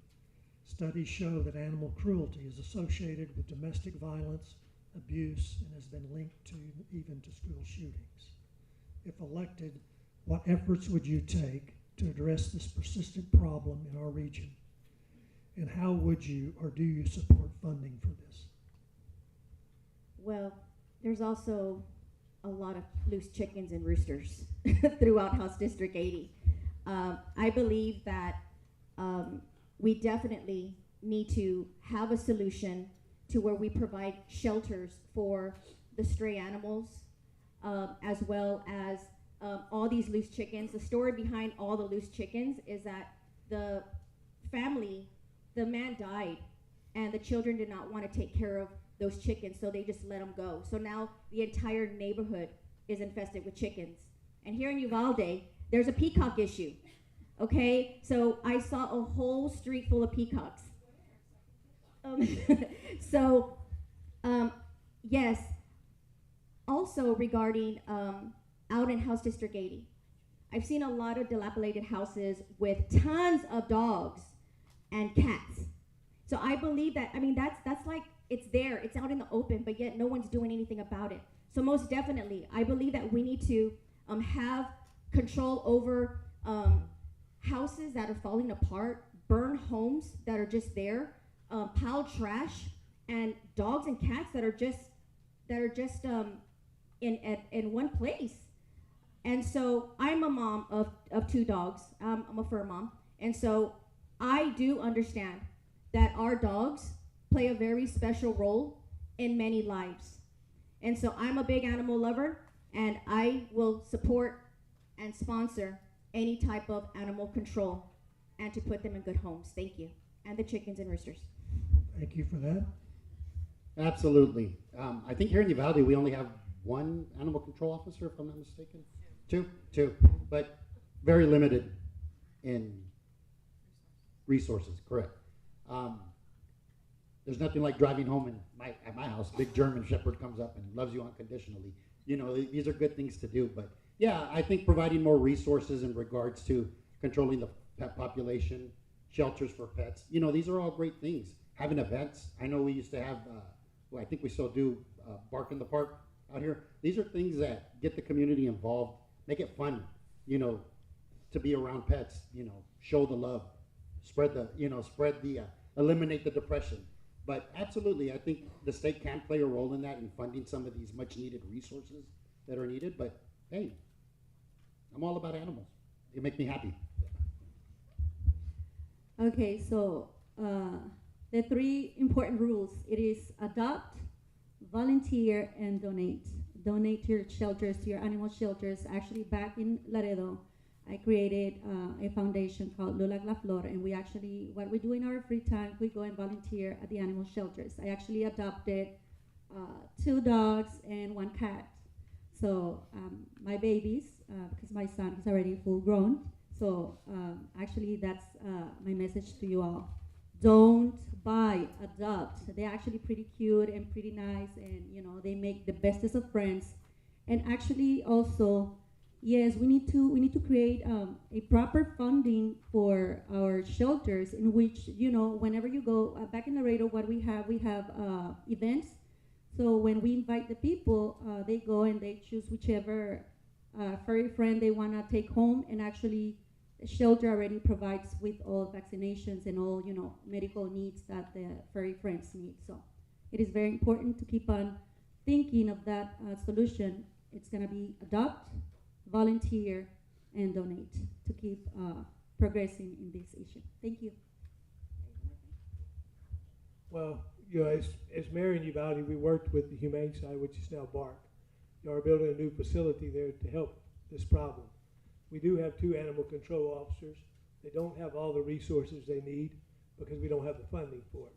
Studies show that animal cruelty is associated with domestic violence, abuse, and has been linked to even to school shootings. If elected, what efforts would you take to address this persistent problem in our region? And how would you, or do you, support funding for this? Well, there's also a lot of loose chickens and roosters throughout House District 80. I believe that we definitely need to have a solution to where we provide shelters for the stray animals, as well as all these loose chickens. The story behind all the loose chickens is that the man died, and the children did not want to take care of those chickens, so they just let them go. So now the entire neighborhood is infested with chickens. And here in Uvalde, there's a peacock issue. Okay, so I saw a whole street full of peacocks. Yes. Also regarding out in House District 80, I've seen a lot of dilapidated houses with tons of dogs and cats. So I believe that, I mean, that's like, it's there, it's out in the open, but yet no one's doing anything about it. So most definitely, I believe that we need to have control over houses that are falling apart, burn homes that are just there, pile trash, and dogs and cats that are just in one place. And so I'm a mom of 2 dogs. I'm a fur mom, and so I do understand that our dogs play a very special role in many lives. And so I'm a big animal lover, and I will support and sponsor any type of animal control and to put them in good homes. Thank you. And the chickens and roosters. Thank you for that. Absolutely. I think here in Uvalde we only have 1 animal control officer, if I'm not mistaken. Two, but very limited in resources, correct. There's nothing like driving home and at my house, big German Shepherd comes up and loves you unconditionally. You know, these are good things to do, but yeah, I think providing more resources in regards to controlling the pet population, shelters for pets, you know, these are all great things. Having events, I know we used to have, I think we still do, Bark in the Park out here. These are things that get the community involved, make it fun, you know, to be around pets, you know, show the love, eliminate the depression. But absolutely, I think the state can play a role in that in funding some of these much needed resources that are needed. But hey, I'm all about animals. They make me happy. Okay, so the 3 important rules. It is adopt, volunteer, and donate. Donate to your shelters, to your animal shelters. Actually, back in Laredo, I created a foundation called Lula La Flor, and what we do in our free time, we go and volunteer at the animal shelters. I actually adopted 2 dogs and 1 cat. So my babies, because my son is already full grown, so actually that's my message to you all. Don't buy, adopt. They're actually pretty cute and pretty nice, and you know, they make the bestest of friends. And actually also, yes, we need to create a proper funding for our shelters, in which, you know, whenever you go back in Laredo, what we have events. So when we invite the people, they go and they choose whichever furry friend they want to take home, and actually the shelter already provides with all vaccinations and all, medical needs that the furry friends need. So it is very important to keep on thinking of that solution. It's going to be adopt, volunteer, and donate to keep progressing in this issue. Thank you. Well, as mayor in Uvalde, we worked with the Humane Side, which is now BARC. They are building a new facility there to help this problem. We do have 2 animal control officers. They don't have all the resources they need because we don't have the funding for it.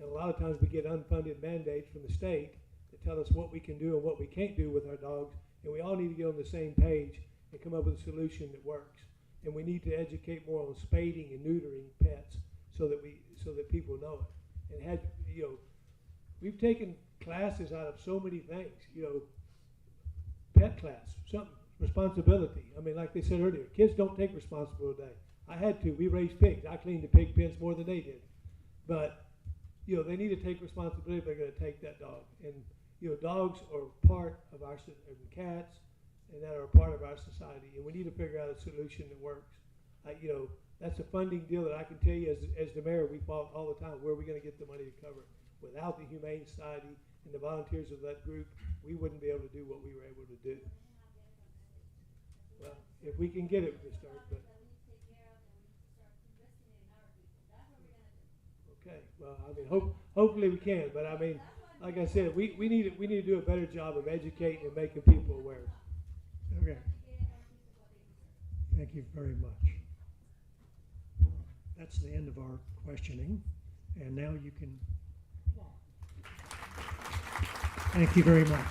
And a lot of times we get unfunded mandates from the state that tell us what we can do and what we can't do with our dogs, and we all need to get on the same page and come up with a solution that works. And we need to educate more on spading and neutering pets so that people know it. And we've taken classes out of so many things, pet class, something, responsibility. I mean, like they said earlier, kids don't take responsibility. I had to. We raised pigs. I cleaned the pig pens more than they did. But, they need to take responsibility if they're going to take that dog. And, dogs are part of our, and cats, and that are a part of our society. And we need to figure out a solution that works. That's a funding deal that I can tell you as the mayor, we fought all the time. Where are we going to get the money to cover it? Without the Humane Society and the volunteers of that group, we wouldn't be able to do what we were able to do. Well, if we can get it to start, but. Okay, well, I mean, hopefully we can, but I mean, like I said, we need to do a better job of educating and making people aware. Okay. Thank you very much. That's the end of our questioning, and now you can applaud. Thank you very much.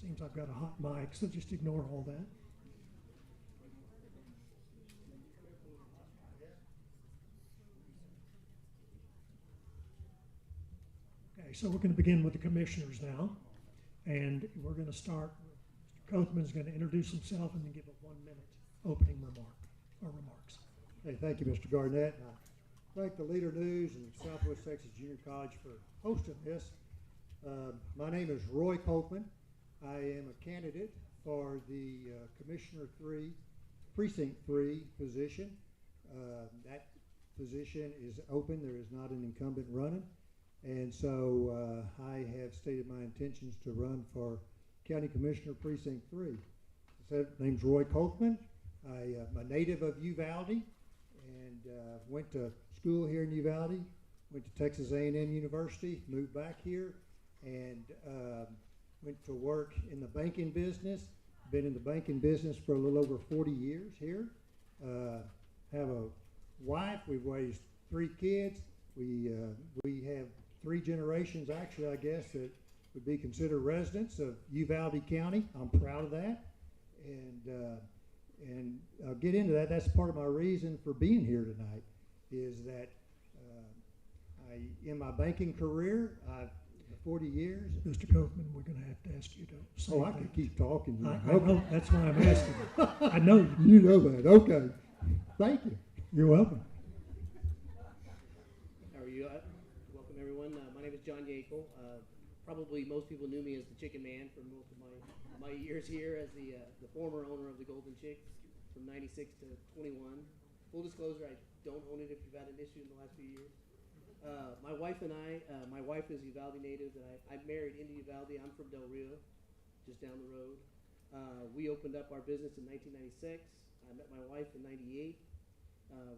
Seems I've got a hot mic, so just ignore all that. Okay, so we're going to begin with the commissioners now. And we're going to start, Mr. Cothman's going to introduce himself and then give a 1-minute opening remarks. Hey, thank you, Mr. Garnett. I thank the Leader News and Southwest Texas Junior College for hosting this. My name is Roy Copeland. I am a candidate for the Commissioner 3, Precinct 3 position. That position is open. There is not an incumbent running. And so I have stated my intentions to run for County Commissioner Precinct 3. My name's Roy Copeland. I'm a native of Uvalde and went to school here in Uvalde, went to Texas A&M University, moved back here, and went to work in the banking business. Been in the banking business for a little over 40 years here. Have a wife. We've raised 3 kids. We have 3 generations, actually, I guess, that would be considered residents of Uvalde County. I'm proud of that. And I'll get into that. That's part of my reason for being here tonight, is that in my banking career, 40 years. Mr. Cothman, we're going to have to ask you to say I can keep talking. I know, that's why I'm asking. I know you. You know that. Okay. Thank you. You're welcome. How are you? Welcome, everyone. My name is John Yakel. Probably most people knew me as the Chicken Man for most of my years here as the former owner of the Golden Chick from 96 to 21. Full disclosure, I don't own it if you've had an issue in the last few years. My wife and I, my wife is Uvalde native, and I married into Uvalde. I'm from Del Rio, just down the road. We opened up our business in 1996. I met my wife in 98.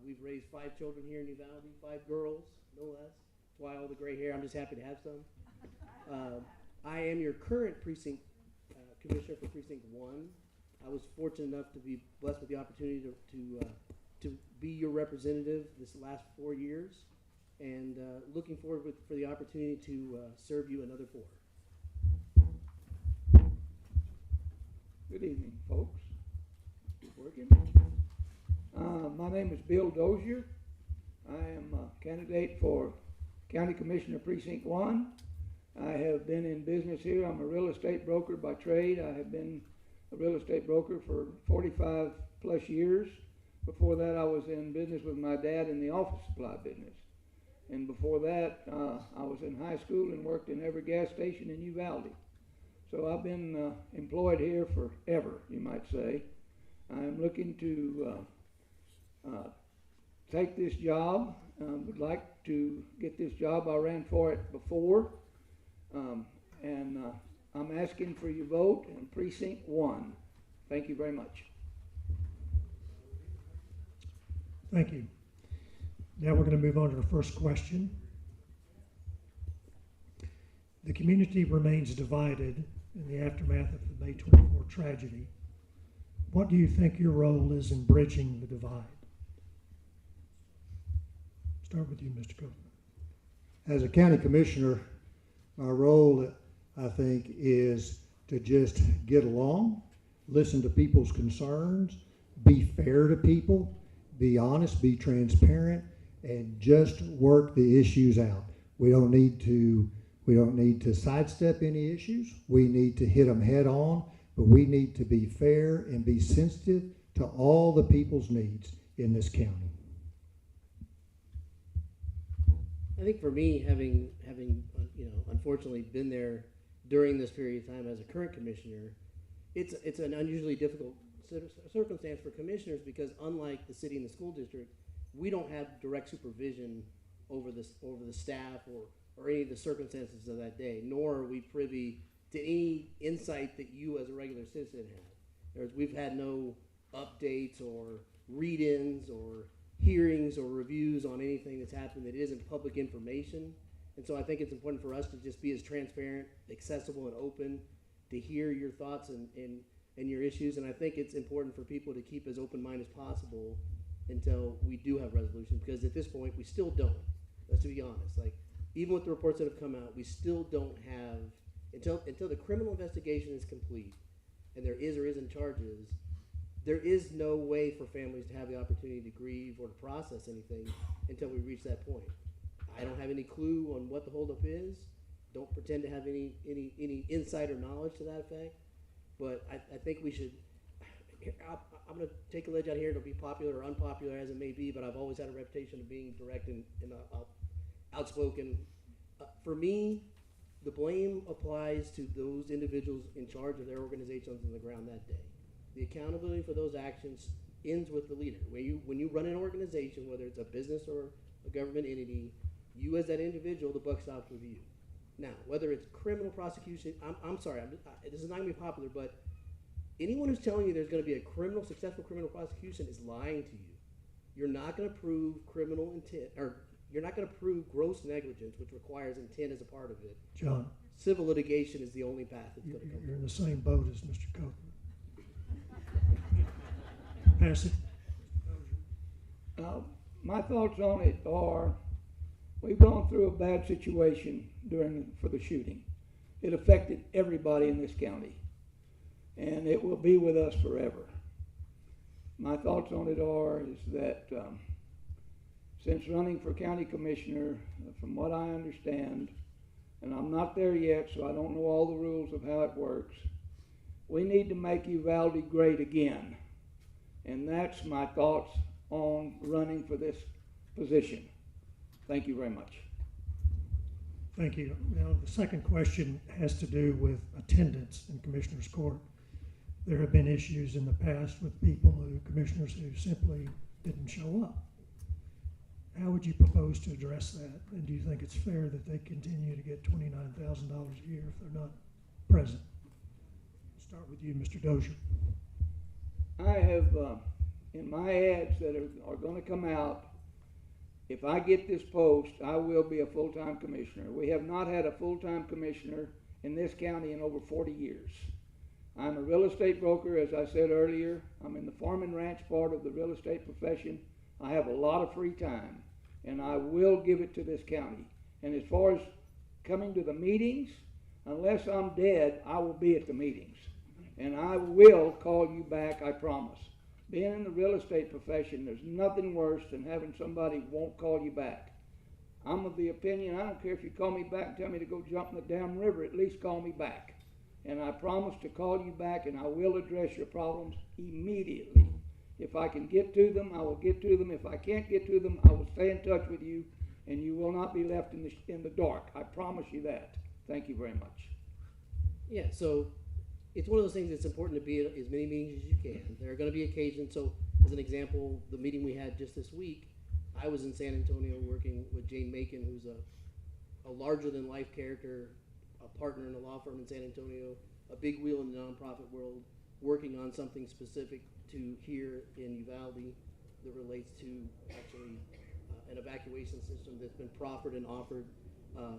We've raised 5 children here in Uvalde, 5 girls, no less. That's why all the gray hair. I'm just happy to have some. I am your current precinct commissioner for Precinct 1. I was fortunate enough to be blessed with the opportunity to be your representative this last 4 years, and looking forward for the opportunity to serve you another 4. Good evening, folks. Working. My name is Bill Dozier. I am a candidate for County Commissioner Precinct 1. I have been in business here. I'm a real estate broker by trade. I have been a real estate broker for 45 plus years. Before that, I was in business with my dad in the office supply business. And before that, I was in high school and worked in every gas station in Uvalde. So I've been employed here forever, you might say. I'm looking to take this job. Would like to get this job. I ran for it before. And I'm asking for your vote in Precinct 1. Thank you very much. Thank you. Now we're going to move on to the first question. The community remains divided in the aftermath of the May 24 tragedy. What do you think your role is in bridging the divide? Start with you, Mr. Copeland. As a county commissioner, my role, I think, is to just get along, listen to people's concerns, be fair to people, be honest, be transparent, and just work the issues out. We don't need to sidestep any issues. We need to hit them head on, but we need to be fair and be sensitive to all the people's needs in this county. I think for me, having unfortunately been there during this period of time as a current commissioner, it's an unusually difficult circumstance for commissioners because unlike the city and the school district, we don't have direct supervision over the staff or any of the circumstances of that day, nor are we privy to any insight that you as a regular citizen have. We've had no updates or read-ins or hearings or reviews on anything that's happened that isn't public information. And so I think it's important for us to just be as transparent, accessible, and open to hear your thoughts and your issues. And I think it's important for people to keep as open mind as possible until we do have resolution, because at this point we still don't. Let's be honest. Like, even with the reports that have come out, we still don't have until the criminal investigation is complete and there is or isn't charges, there is no way for families to have the opportunity to grieve or to process anything until we reach that point. I don't have any clue on what the holdup is. Don't pretend to have any insider knowledge to that effect. But I think we should. I'm going to take a ledge out here. It'll be popular or unpopular as it may be, but I've always had a reputation of being direct and outspoken. For me, the blame applies to those individuals in charge of their organizations on the ground that day. The accountability for those actions ends with the leader. When you run an organization, whether it's a business or a government entity, you as that individual, the buck stops with you. Now, whether it's criminal prosecution, I'm sorry, this is not going to be popular, but anyone who's telling you there's going to be a successful criminal prosecution is lying to you. You're not going to prove criminal intent, or you're not going to prove gross negligence, which requires intent as a part of it. John. Civil litigation is the only path that's going to come. You're in the same boat as Mr. Copeland. Pass it. My thoughts on it are, we've gone through a bad situation for the shooting. It affected everybody in this county, and it will be with us forever. My thoughts on it is that since running for county commissioner, from what I understand, and I'm not there yet, so I don't know all the rules of how it works, we need to make Uvalde great again. And that's my thoughts on running for this position. Thank you very much. Thank you. Now, the second question has to do with attendance in Commissioner's Court. There have been issues in the past with commissioners who simply didn't show up. How would you propose to address that? And do you think it's fair that they continue to get $29,000 a year if they're not present? Start with you, Mr. Dozier. I have, in my ads that are going to come out, if I get this post, I will be a full-time commissioner. We have not had a full-time commissioner in this county in over 40 years. I'm a real estate broker, as I said earlier. I'm in the farm and ranch part of the real estate profession. I have a lot of free time, and I will give it to this county. And as far as coming to the meetings, unless I'm dead, I will be at the meetings. And I will call you back, I promise. Being in the real estate profession, there's nothing worse than having somebody won't call you back. I'm of the opinion, I don't care if you call me back and tell me to go jump in the damn river, at least call me back. And I promise to call you back, and I will address your problems immediately. If I can get to them, I will get to them. If I can't get to them, I will stay in touch with you, and you will not be left in the dark. I promise you that. Thank you very much. Yeah, so it's one of those things that's important to be at as many meetings as you can. There are going to be occasions. So, as an example, the meeting we had just this week, I was in San Antonio working with Jane Macon, who's a larger-than-life character, a partner in a law firm in San Antonio, a big wheel in the nonprofit world, working on something specific to here in Uvalde that relates to actually an evacuation system that's been proffered and offered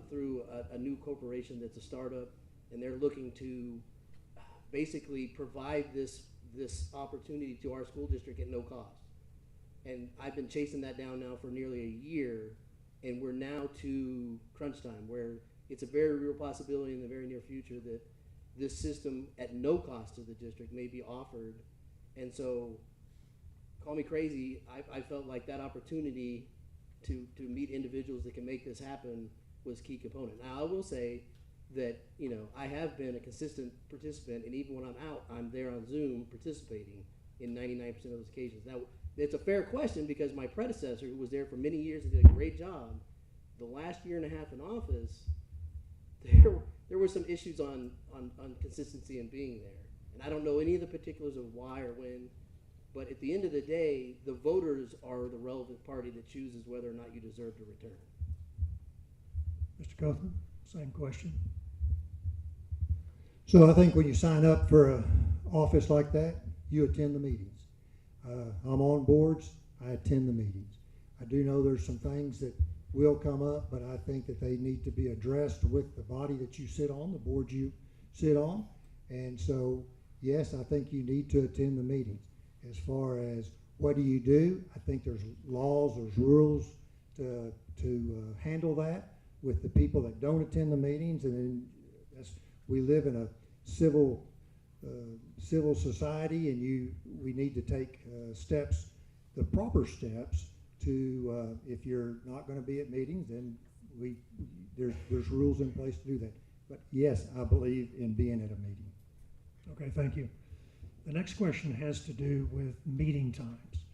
through a new corporation that's a startup, and they're looking to basically provide this opportunity to our school district at no cost. And I've been chasing that down now for nearly a year, and we're now to crunch time, where it's a very real possibility in the very near future that this system at no cost to the district may be offered. And so, call me crazy, I felt like that opportunity to meet individuals that can make this happen was a key component. Now, I will say that, I have been a consistent participant, and even when I'm out, I'm there on Zoom participating in 99% of those occasions. Now, it's a fair question because my predecessor, who was there for many years and did a great job, the last year and a half in office, there were some issues on consistency in being there. And I don't know any of the particulars of why or when, but at the end of the day, the voters are the relevant party that chooses whether or not you deserve to return. Mr. Cothman, same question. So I think when you sign up for an office like that, you attend the meetings. I'm on boards, I attend the meetings. I do know there's some things that will come up, but I think that they need to be addressed with the body that you sit on, the board you sit on. And so, yes, I think you need to attend the meetings. As far as what do, I think there's laws, there's rules to handle that with the people that don't attend the meetings, and then that's we live in a civil society, and we need to take steps, the proper steps to, if you're not going to be at meetings, then there's rules in place to do that. But yes, I believe in being at a meeting. Okay, thank you. The next question has to do with meeting times.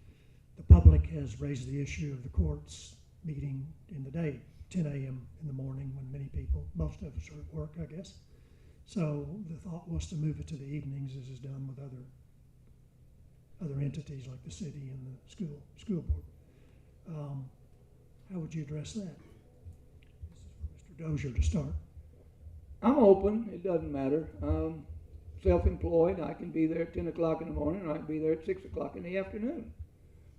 The public has raised the issue of the courts meeting in the day, 10 a.m. in the morning, when many people, most of us are at work, I guess. So the thought was to move it to the evenings, as is done with other entities like the city and the school board. How would you address that? This is for Mr. Dozier to start. I'm open. It doesn't matter. Self-employed. I can be there at 10 o'clock in the morning, or I can be there at 6 o'clock in the afternoon.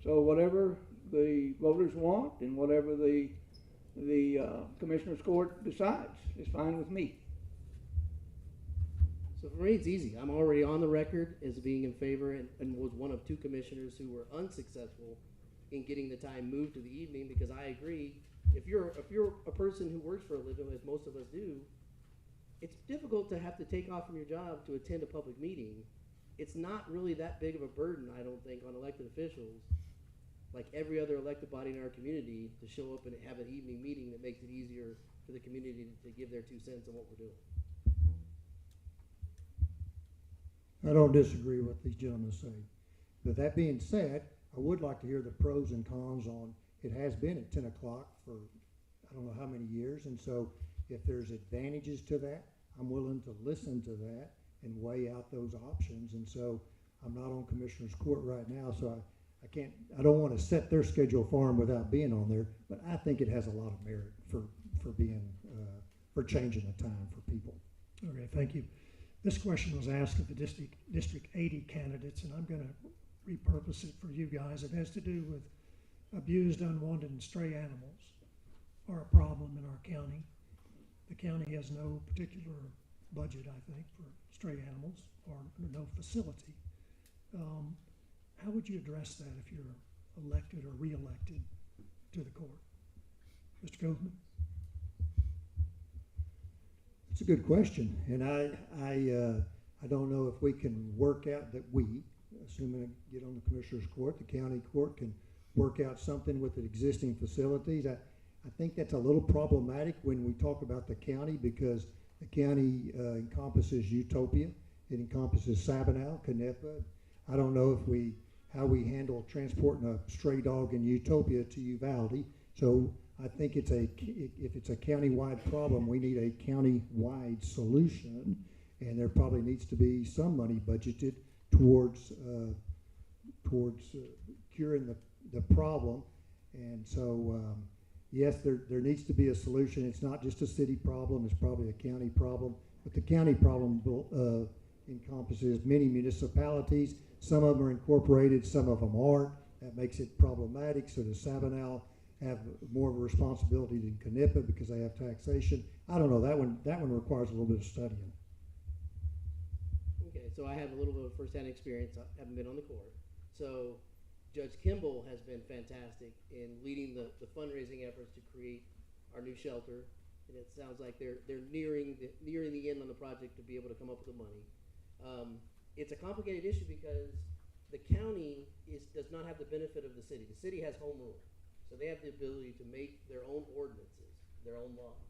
So whatever the voters want and whatever the Commissioner's Court decides is fine with me. So for me, it's easy. I'm already on the record as being in favor, and was one of two commissioners who were unsuccessful in getting the time moved to the evening, because I agree, if you're a person who works for a living, as most of us do, it's difficult to have to take off from your job to attend a public meeting. It's not really that big of a burden, I don't think, on elected officials, like every other elected body in our community, to show up and have an evening meeting that makes it easier for the community to give their 2 cents on what we're doing. I don't disagree with what these gentlemen say. But that being said, I would like to hear the pros and cons on, it has been at 10 o'clock for I don't know how many years, and so if there's advantages to that, I'm willing to listen to that and weigh out those options. And so I'm not on Commissioner's Court right now, so I don't want to set their schedule for them without being on there, but I think it has a lot of merit for changing the time for people. Okay, thank you. This question was asked of the District 80 candidates, and I'm going to repurpose it for you guys. It has to do with abused, unwanted, and stray animals are a problem in our county. The county has no particular budget, I think, for stray animals, or no facility. How would you address that if you're elected or re-elected to the court? Mr. Goldman? It's a good question, and I don't know if we can work out that assuming I get on the Commissioner's Court, the county court can work out something with the existing facilities. I think that's a little problematic when we talk about the county, because the county encompasses Utopia, it encompasses Sabinal, Canepa. I don't know how we handle transporting a stray dog in Utopia to Uvalde. So I think if it's a county-wide problem, we need a county-wide solution, and there probably needs to be some money budgeted towards curing the problem. And so yes, there needs to be a solution. It's not just a city problem, it's probably a county problem, but the county problem encompasses many municipalities. Some of them are incorporated, some of them aren't. That makes it problematic. So does Sabinal have more of a responsibility than Canepa because they have taxation? I don't know. That one requires a little bit of studying. Okay, so I have a little bit of first-hand experience. I haven't been on the court. So Judge Kimball has been fantastic in leading the fundraising efforts to create our new shelter, and it sounds like they're nearing the end on the project to be able to come up with the money. It's a complicated issue because the county does not have the benefit of the city. The city has home rule, so they have the ability to make their own ordinances, their own laws.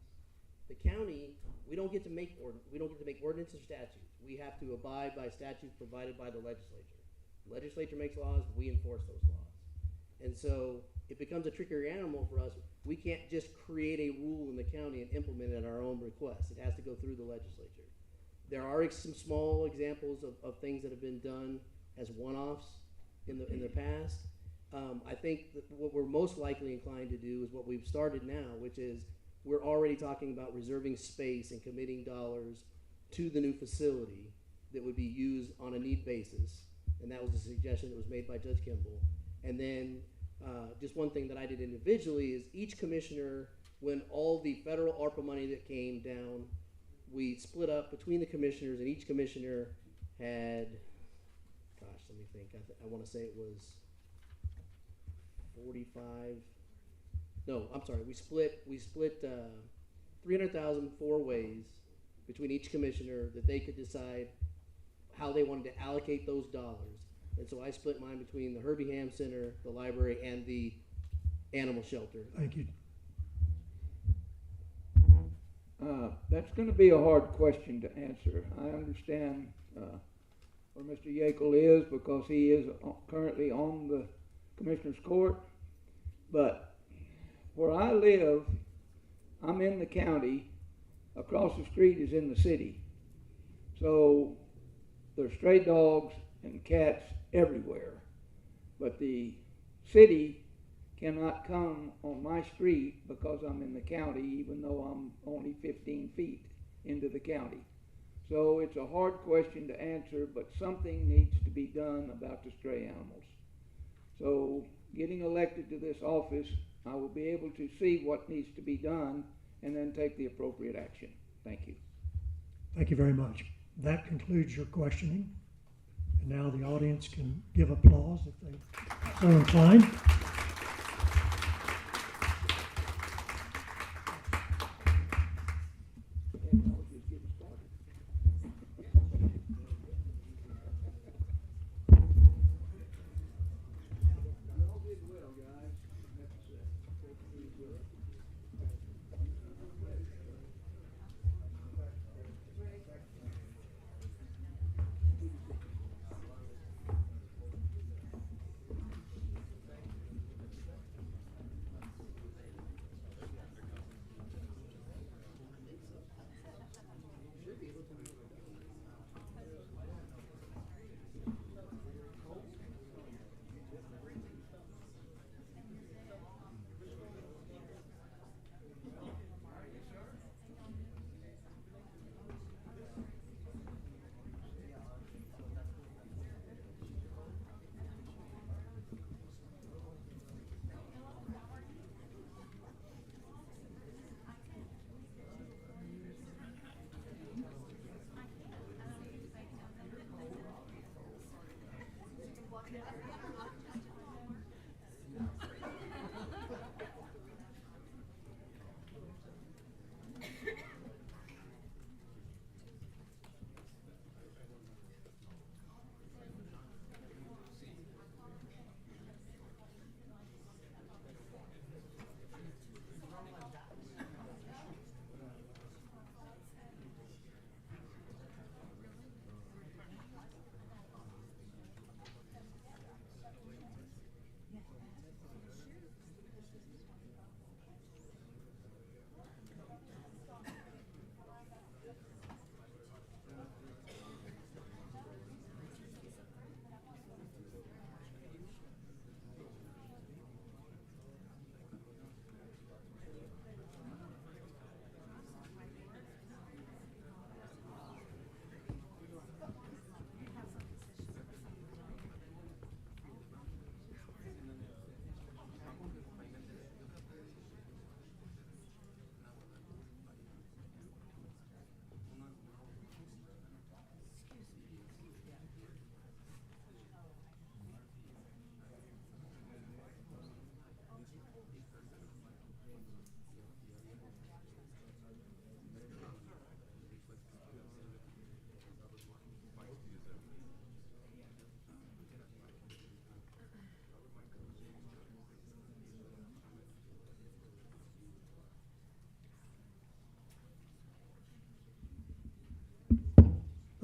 The county, we don't get to make ordinances or statutes. We have to abide by statutes provided by the legislature. The legislature makes laws, we enforce those laws. And so it becomes a trickier animal for us. We can't just create a rule in the county and implement it at our own request. It has to go through the legislature. There are some small examples of things that have been done as one-offs in the past. I think that what we're most likely inclined to do is what we've started now, which is we're already talking about reserving space and committing dollars to the new facility that would be used on a need basis. And that was a suggestion that was made by Judge Kimball. And then just one thing that I did individually is each commissioner, when all the federal ARPA money that came down, we split up between the commissioners, and each commissioner had, gosh, let me think. I want to say it was 45. No, I'm sorry. We split 300,000 4 ways, between each commissioner that they could decide how they wanted to allocate those dollars. And so I split mine between the Herbie Ham Center, the library, and the animal shelter. Thank you. That's going to be a hard question to answer. I understand where Mr. Yekel is because he is currently on the Commissioner's Court. But where I live, I'm in the county. Across the street is in the city. So there's stray dogs and cats everywhere. But the city cannot come on my street because I'm in the county, even though I'm only 15 feet into the county. So it's a hard question to answer, but something needs to be done about the stray animals. So getting elected to this office, I will be able to see what needs to be done and then take the appropriate action. Thank you. Thank you very much. That concludes your questioning. And now the audience can give applause if they so inclined.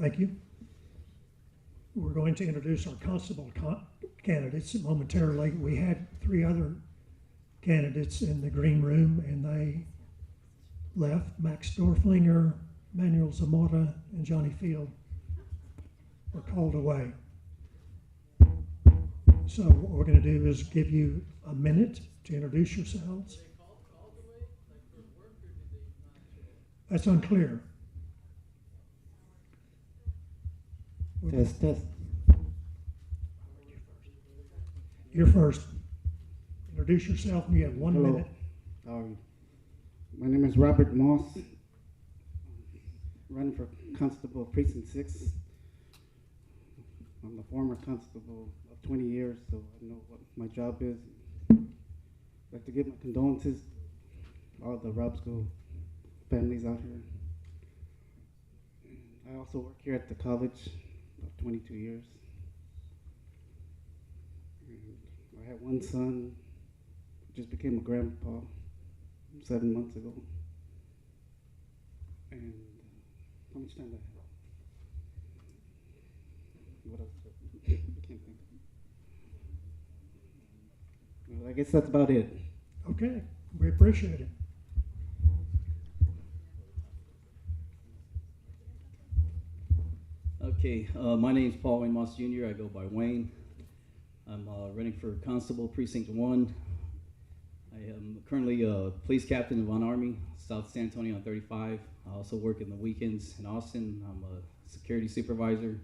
Thank you. We're going to introduce our constable candidates momentarily. We had 3 other candidates in the green room and they left. Max Dorflinger, Manuel Zamora, and Johnny Field were called away. So what we're going to do is give you a minute to introduce yourselves. That's unclear. Test. You're first. Introduce yourself and you have 1 Hello. minute. My name is Robert Moss. Running for Constable Precinct 6. I'm the former constable of 20 years, so I know what my job is. I'd like to give my condolences to all the Rob School families out here. I also work here at the college, about 22 years. And I had one son, just became a grandpa 7 months ago. And how much time do I have? What else? I can't think. Well, I guess that's about it. Okay, we appreciate it. Okay, my name is Paul Wayne Moss Jr. I go by Wayne. I'm running for Constable Precinct 1. I am currently a police captain in Von Army, South San Antonio on 35. I also work in the weekends in Austin. I'm a security supervisor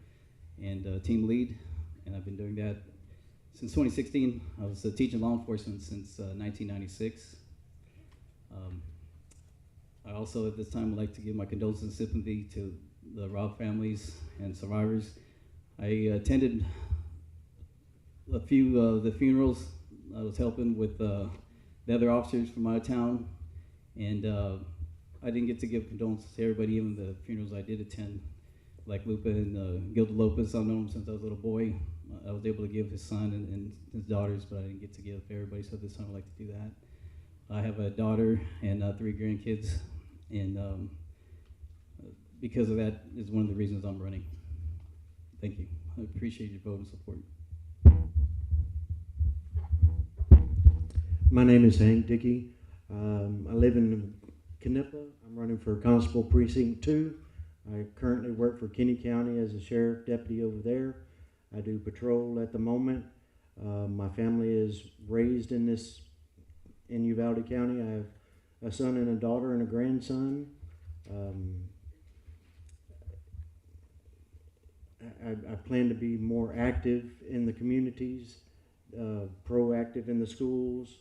and team lead, and I've been doing that since 2016. I was teaching law enforcement since 1996. I also at this time would like to give my condolences and sympathy to the robbed families and survivors. I attended a few of the funerals. I was helping with the other officers from out of town, and I didn't get to give condolences to everybody, even the funerals I did attend, like Lupa and Gilda Lopez. I've known him since I was a little boy. I was able to give his son and his daughters, but I didn't get to give everybody, so this time I'd like to do that. I have a daughter and 3 grandkids, and because of that is one of the reasons I'm running. Thank you. I appreciate your vote and support. My name is Hank Dickey. I live in Knippa. I'm running for Constable Precinct 2. I currently work for Kinney County as a sheriff deputy over there. I do patrol at the moment. My family is raised in Uvalde County. I have a son and a daughter and a grandson. I plan to be more active in the communities, proactive in the schools,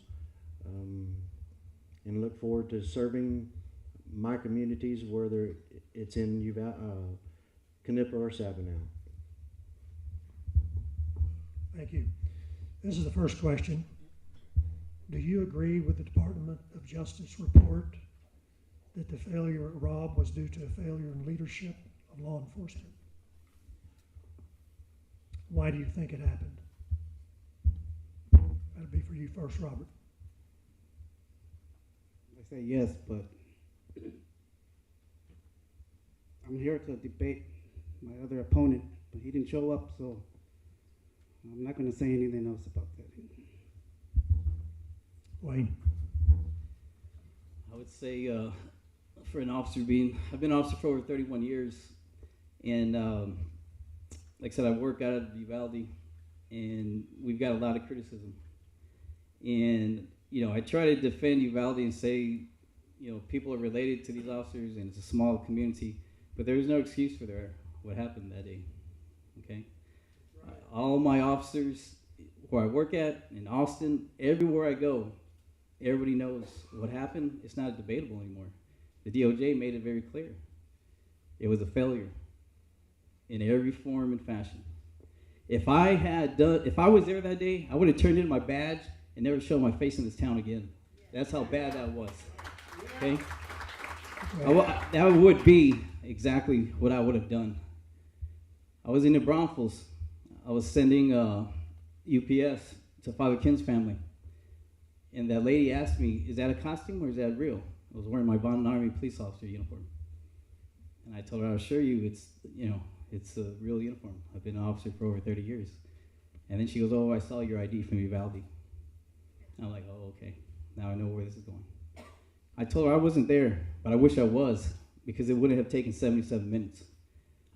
and look forward to serving my communities, whether it's in Knippa or Sabinal. Thank you. This is the first question. Do you agree with the Department of Justice report that the failure at Robb was due to a failure in leadership of law enforcement? Why do you think it happened? That'll be for you first, Robert. I say yes, but I'm here to debate my other opponent, but he didn't show up, so I'm not going to say anything else about that. Wayne? I would say for an officer I've been an officer for over 31 years, and like I said, I work out of Uvalde, and we've got a lot of criticism. And, I try to defend Uvalde and say, people are related to these officers, and it's a small community, but there is no excuse for what happened that day, okay? Right. All my officers where I work at, in Austin, everywhere I go, everybody knows what happened. It's not debatable anymore. The DOJ made it very clear. It was a failure in every form and fashion. If I was there that day, I would have turned in my badge and never showed my face in this town again. That's how bad that was. Okay? That would be exactly what I would have done. I was in New Braunfels. I was sending UPS to Father Ken's family. And that lady asked me, is that a costume or is that real? I was wearing my Von Army police officer uniform. And I told her, I'll assure you it's a real uniform. I've been an officer for over 30 years. And then she goes, oh, I saw your ID from Uvalde. I'm like, oh, okay. Now I know where this is going. I told her I wasn't there, but I wish I was, because it wouldn't have taken 77 minutes.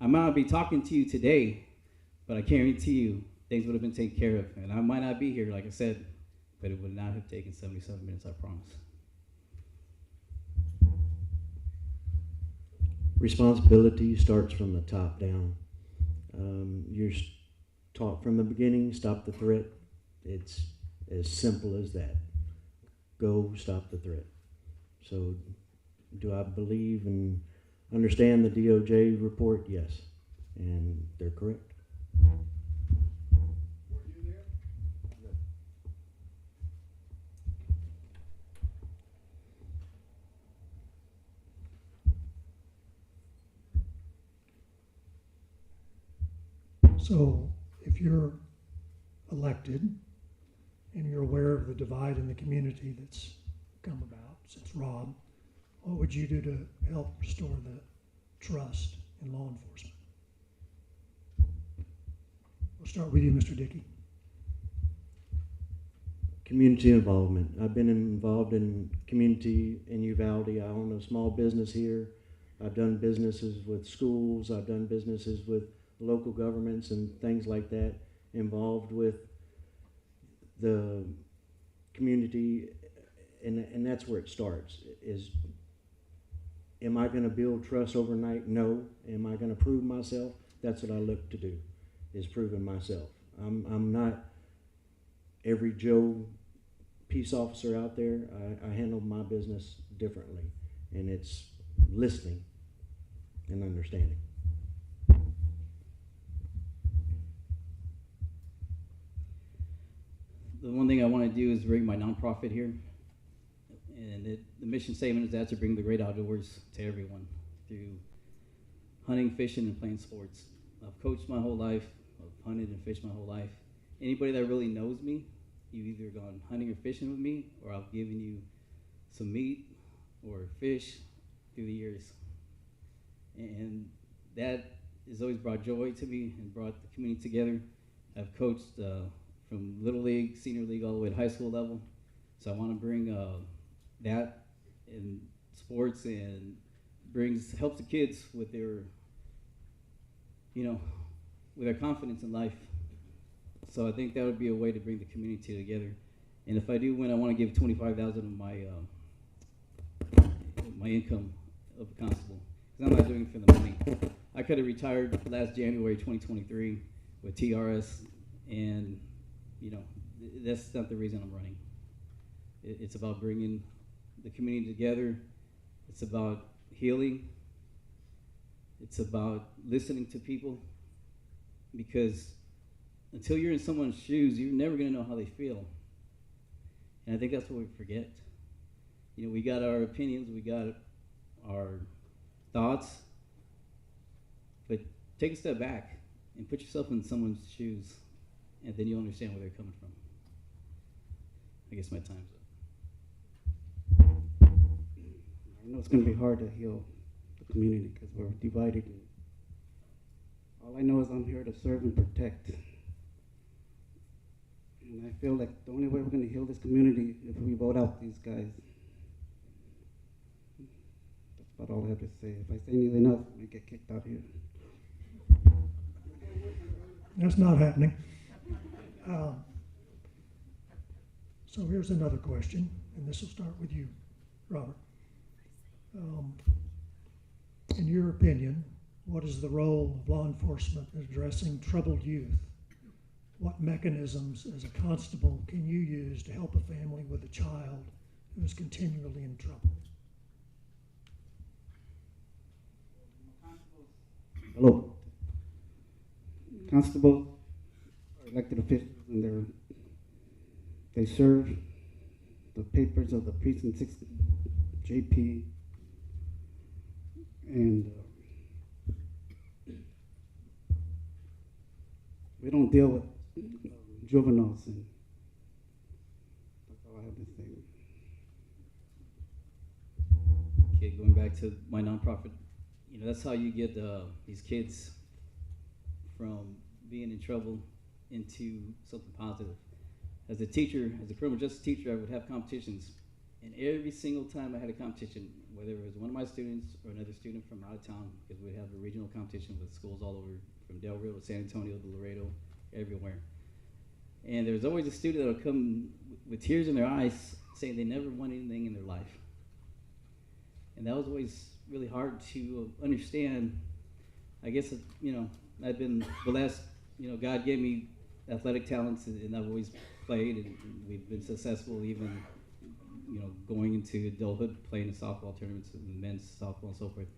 I might not be talking to you today, but I guarantee you things would have been taken care of. And I might not be here, like I said, but it would not have taken 77 minutes, I promise. Responsibility starts from the top down. You're taught from the beginning, stop the threat. It's as simple as that. Go stop the threat. So do I believe and understand the DOJ report? Yes. And they're correct. Were you there? No. So if you're elected and you're aware of the divide in the community that's come about since Rob, what would you do to help restore the trust in law enforcement? We'll start with you, Mr. Dickey. Community involvement. I've been involved in community in Uvalde. I own a small business here. I've done businesses with schools. I've done businesses with local governments and things like that, involved with the community, and that's where it starts. Is, am I going to build trust overnight? No. Am I going to prove myself? That's what I look to do, is proving myself. I'm not every Joe peace officer out there. I handle my business differently, and it's listening and understanding. The one thing I want to do is bring my nonprofit here, and the mission statement is that to bring the great outdoors to everyone through hunting, fishing, and playing sports. I've coached my whole life. I've hunted and fished my whole life. Anybody that really knows me, you've either gone hunting or fishing with me, or I've given you some meat or fish through the years. And that has always brought joy to me and brought the community together. I've coached from Little League, Senior League, all the way to high school level. So I want to bring that in sports and helps the kids with their, with their confidence in life. So I think that would be a way to bring the community together. And if I do win, I want to give $25,000 of my income of a constable, because I'm not doing it for the money. I could have retired last January 2023 with TRS, and that's not the reason I'm running. It's about bringing the community together. It's about healing. It's about listening to people, because until you're in someone's shoes, you're never going to know how they feel. And I think that's what we forget. We got our opinions, we got our thoughts, but take a step back and put yourself in someone's shoes, and then you'll understand where they're coming from. I guess my time's up. I know it's going to be hard to heal the community because we're divided. All I know is I'm here to serve and protect. And I feel like the only way we're going to heal this community is if we vote out these guys. That's about all I have to say. If I say anything else, I might get kicked out here. That's not happening. So here's another question, and this will start with you, Robert. In your opinion, what is the role of law enforcement in addressing troubled youth? What mechanisms as a constable can you use to help a family with a child who is continually in trouble? Hello. Constables are elected officials, and they serve the papers of the Precinct 6 JP, and we don't deal with juveniles, and that's all I have to say. Okay, going back to my nonprofit, that's how you get these kids from being in trouble into something positive. As a teacher, as a criminal justice teacher, I would have competitions, and every single time I had a competition, whether it was one of my students or another student from out of town, because we'd have a regional competition with schools all over, from Del Rio to San Antonio to Laredo, everywhere. And there was always a student that would come with tears in their eyes saying they never won anything in their life. And that was always really hard to understand. I guess, I've been blessed, God gave me athletic talents, and I've always played, and we've been successful even, going into adulthood, playing in softball tournaments, and men's softball and so forth.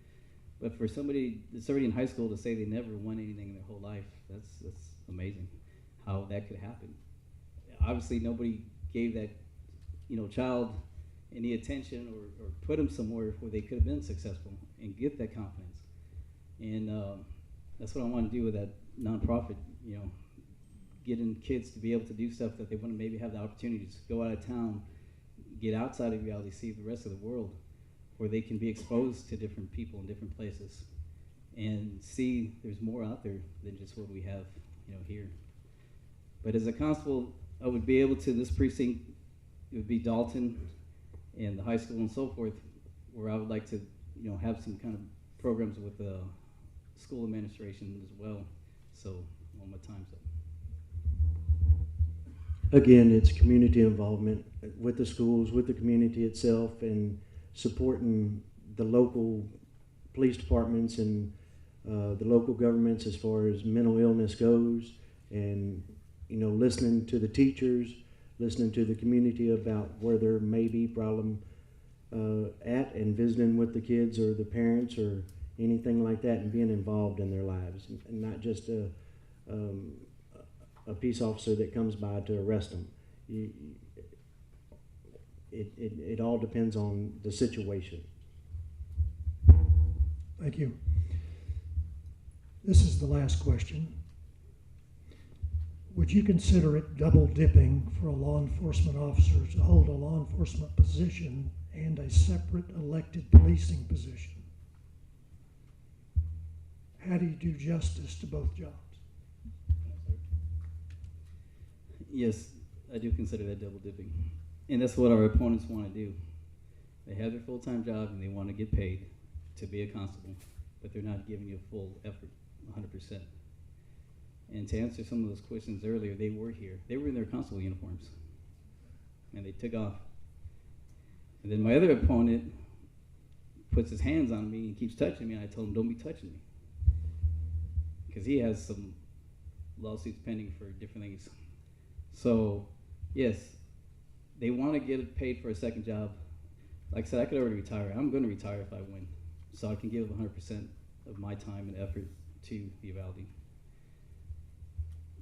But for somebody that's already in high school to say they never won anything in their whole life, that's amazing how that could happen. Obviously, nobody gave that, child any attention or put them somewhere where they could have been successful and get that confidence. And that's what I want to do with that nonprofit. You know, getting kids to be able to do stuff that they want to maybe have the opportunity to go out of town, get outside of reality, see the rest of the world, where they can be exposed to different people in different places, and see there's more out there than just what we have, you know, here. But as a constable, I would be able to, this precinct, it would be Dalton and the high school and so forth, where I would like to, you know, have some kind of programs with the school administration as well. So, one more time, so. Again, it's community involvement with the schools, with the community itself, and supporting the local police departments and the local governments as far as mental illness goes, and you know, listening to the teachers, listening to the community about where there may be problem at, and visiting with the kids or the parents or anything like that, and being involved in their lives, and not just a peace officer that comes by to arrest them. It all depends on the situation. Thank you. This is the last question. Would you consider it double dipping for a law enforcement officer to hold a law enforcement position and a separate elected policing position? How do you do justice to both jobs? Yes, I do consider that double dipping. And that's what our opponents want to do. They have their full-time job and they want to get paid to be a constable, but they're not giving you a full effort, 100%. And to answer some of those questions earlier, they were here. They were in their constable uniforms, and they took off. And then my other opponent puts his hands on me and keeps touching me, and I told him, don't be touching me, because he has some lawsuits pending for different things. So, yes, they want to get paid for a second job. Like I said, I could already retire. I'm going to retire if I win, so I can give 100% of my time and effort to Uvalde.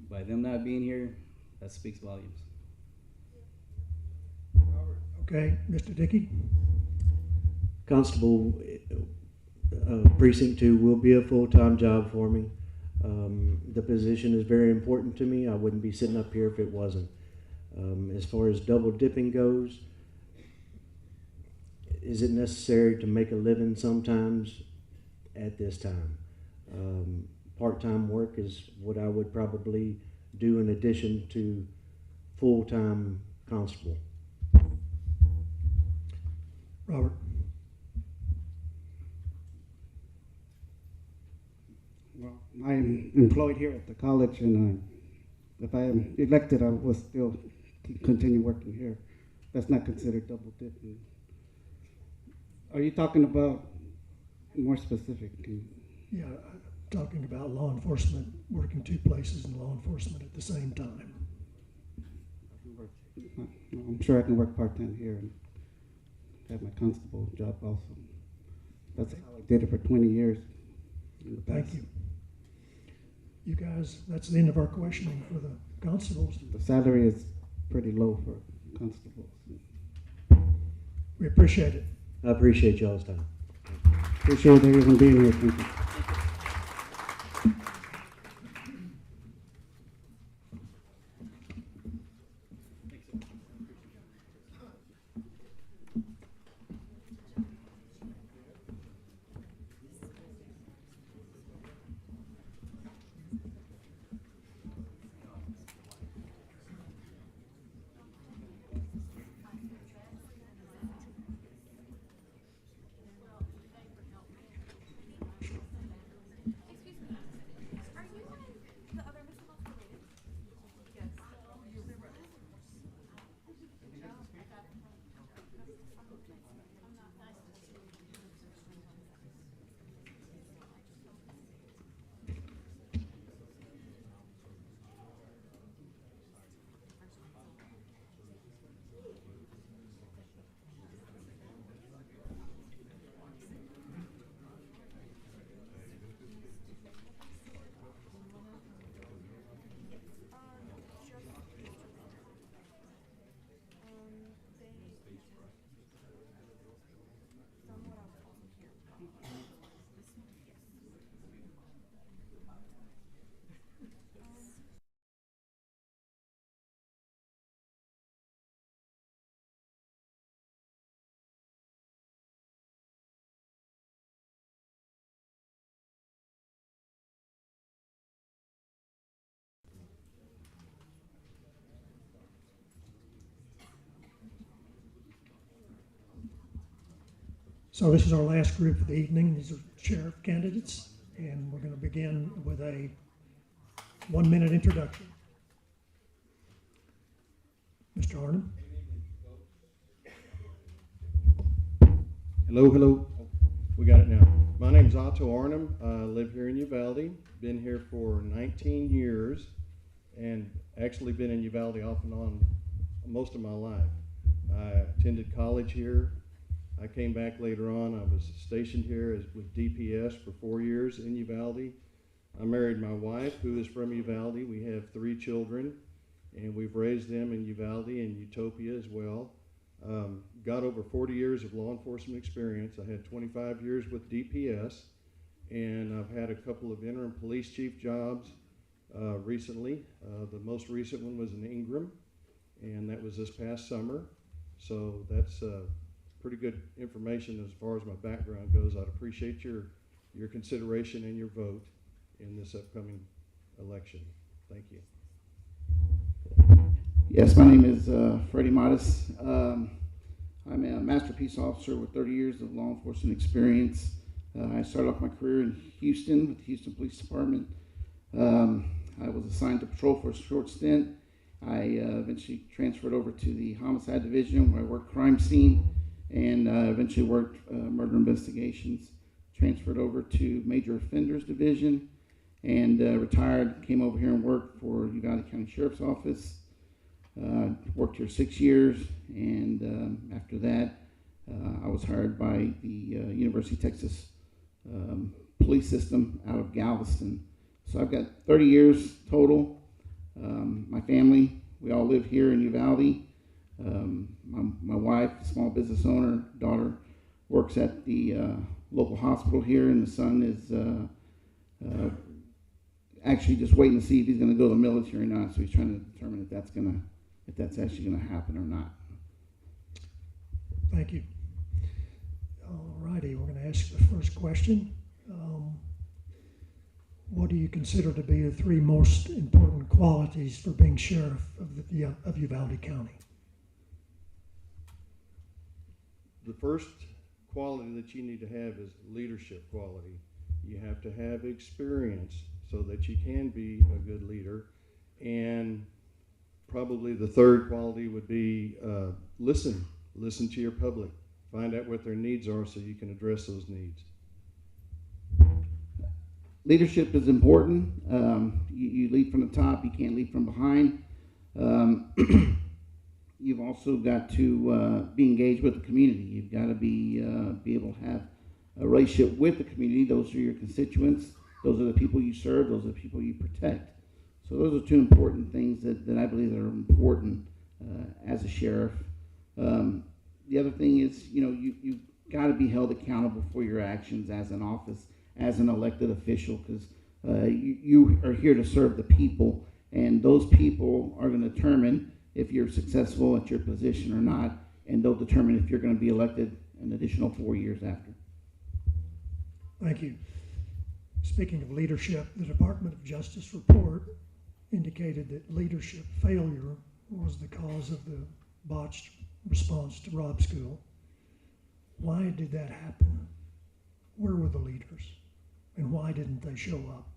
By them not being here, that speaks volumes. Okay, Mr. Dickey? Constable Precinct 2 will be a full-time job for me. The position is very important to me. I wouldn't be sitting up here if it wasn't. As far as double dipping goes, is it necessary to make a living sometimes at this time? Part-time work is what I would probably do in addition to full-time constable. Robert? Well, I'm employed here at the college, and if I am elected, I will still continue working here. That's not considered double dipping. Are you talking about more specific? Yeah, talking about law enforcement, working two places in law enforcement at the same time. I'm sure I can work part-time here and have my constable job also. That's how I did it for 20 years. Thank you. You guys, that's the end of our questioning for the constables. The salary is pretty low for constables. We appreciate it. I appreciate y'all's time. Appreciate everyone being here. Thank you. So this is our last group for the evening. These are sheriff candidates, and we're going to begin with a 1-minute introduction. Mr. Arnhem. Hello, hello. We got it now. My name's Otto Arnhem. I live here in Uvalde. Been here for 19 years, and actually been in Uvalde off and on most of my life. I attended college here. I came back later on. I was stationed here with DPS for 4 years in Uvalde. I married my wife, who is from Uvalde. We have 3 children, and we've raised them in Uvalde and Utopia as well. Got over 40 years of law enforcement experience. I had 25 years with DPS, and I've had a couple of interim police chief jobs recently. The most recent one was in Ingram, and that was this past summer. So that's pretty good information as far as my background goes. I'd appreciate your consideration and your vote in this upcoming election. Thank you. Yes, my name is Freddie Modis. I'm a Master Peace Officer with 30 years of law enforcement experience. I started off my career in Houston with the Houston Police Department. I was assigned to patrol for a short stint. I eventually transferred over to the Homicide Division, where I worked crime scene, and eventually worked murder investigations. Transferred over to Major Offenders Division, and retired, came over here and worked for Uvalde County Sheriff's Office. Worked here 6 years, and after that, I was hired by the University of Texas police system out of Galveston. So I've got 30 years total. My family, we all live here in Uvalde. My wife, small business owner, daughter, works at the local hospital here, and the son is actually just waiting to see if he's going to go to the military or not. So he's trying to determine if that's actually going to happen or not. Thank you. All righty, we're going to ask the first question. What do you consider to be the 3 most important qualities for being sheriff of Uvalde County? The first quality that you need to have is leadership quality. You have to have experience so that you can be a good leader. And probably the third quality would be listen to your public. Find out what their needs are so you can address those needs. Leadership is important. You lead from the top, you can't lead from behind. You've also got to be engaged with the community. You've got to be able to have a relationship with the community. Those are your constituents. Those are the people you serve. Those are the people you protect. So those are 2 important things that I believe are important as a sheriff. The other thing is, you've got to be held accountable for your actions as an office, as an elected official, because you are here to serve the people, and those people are going to determine if you're successful at your position or not, and they'll determine if you're going to be elected an additional 4 years after. Thank you. Speaking of leadership, the Department of Justice report indicated that leadership failure was the cause of the botched response to Rob School. Why did that happen? Where were the leaders? And why didn't they show up?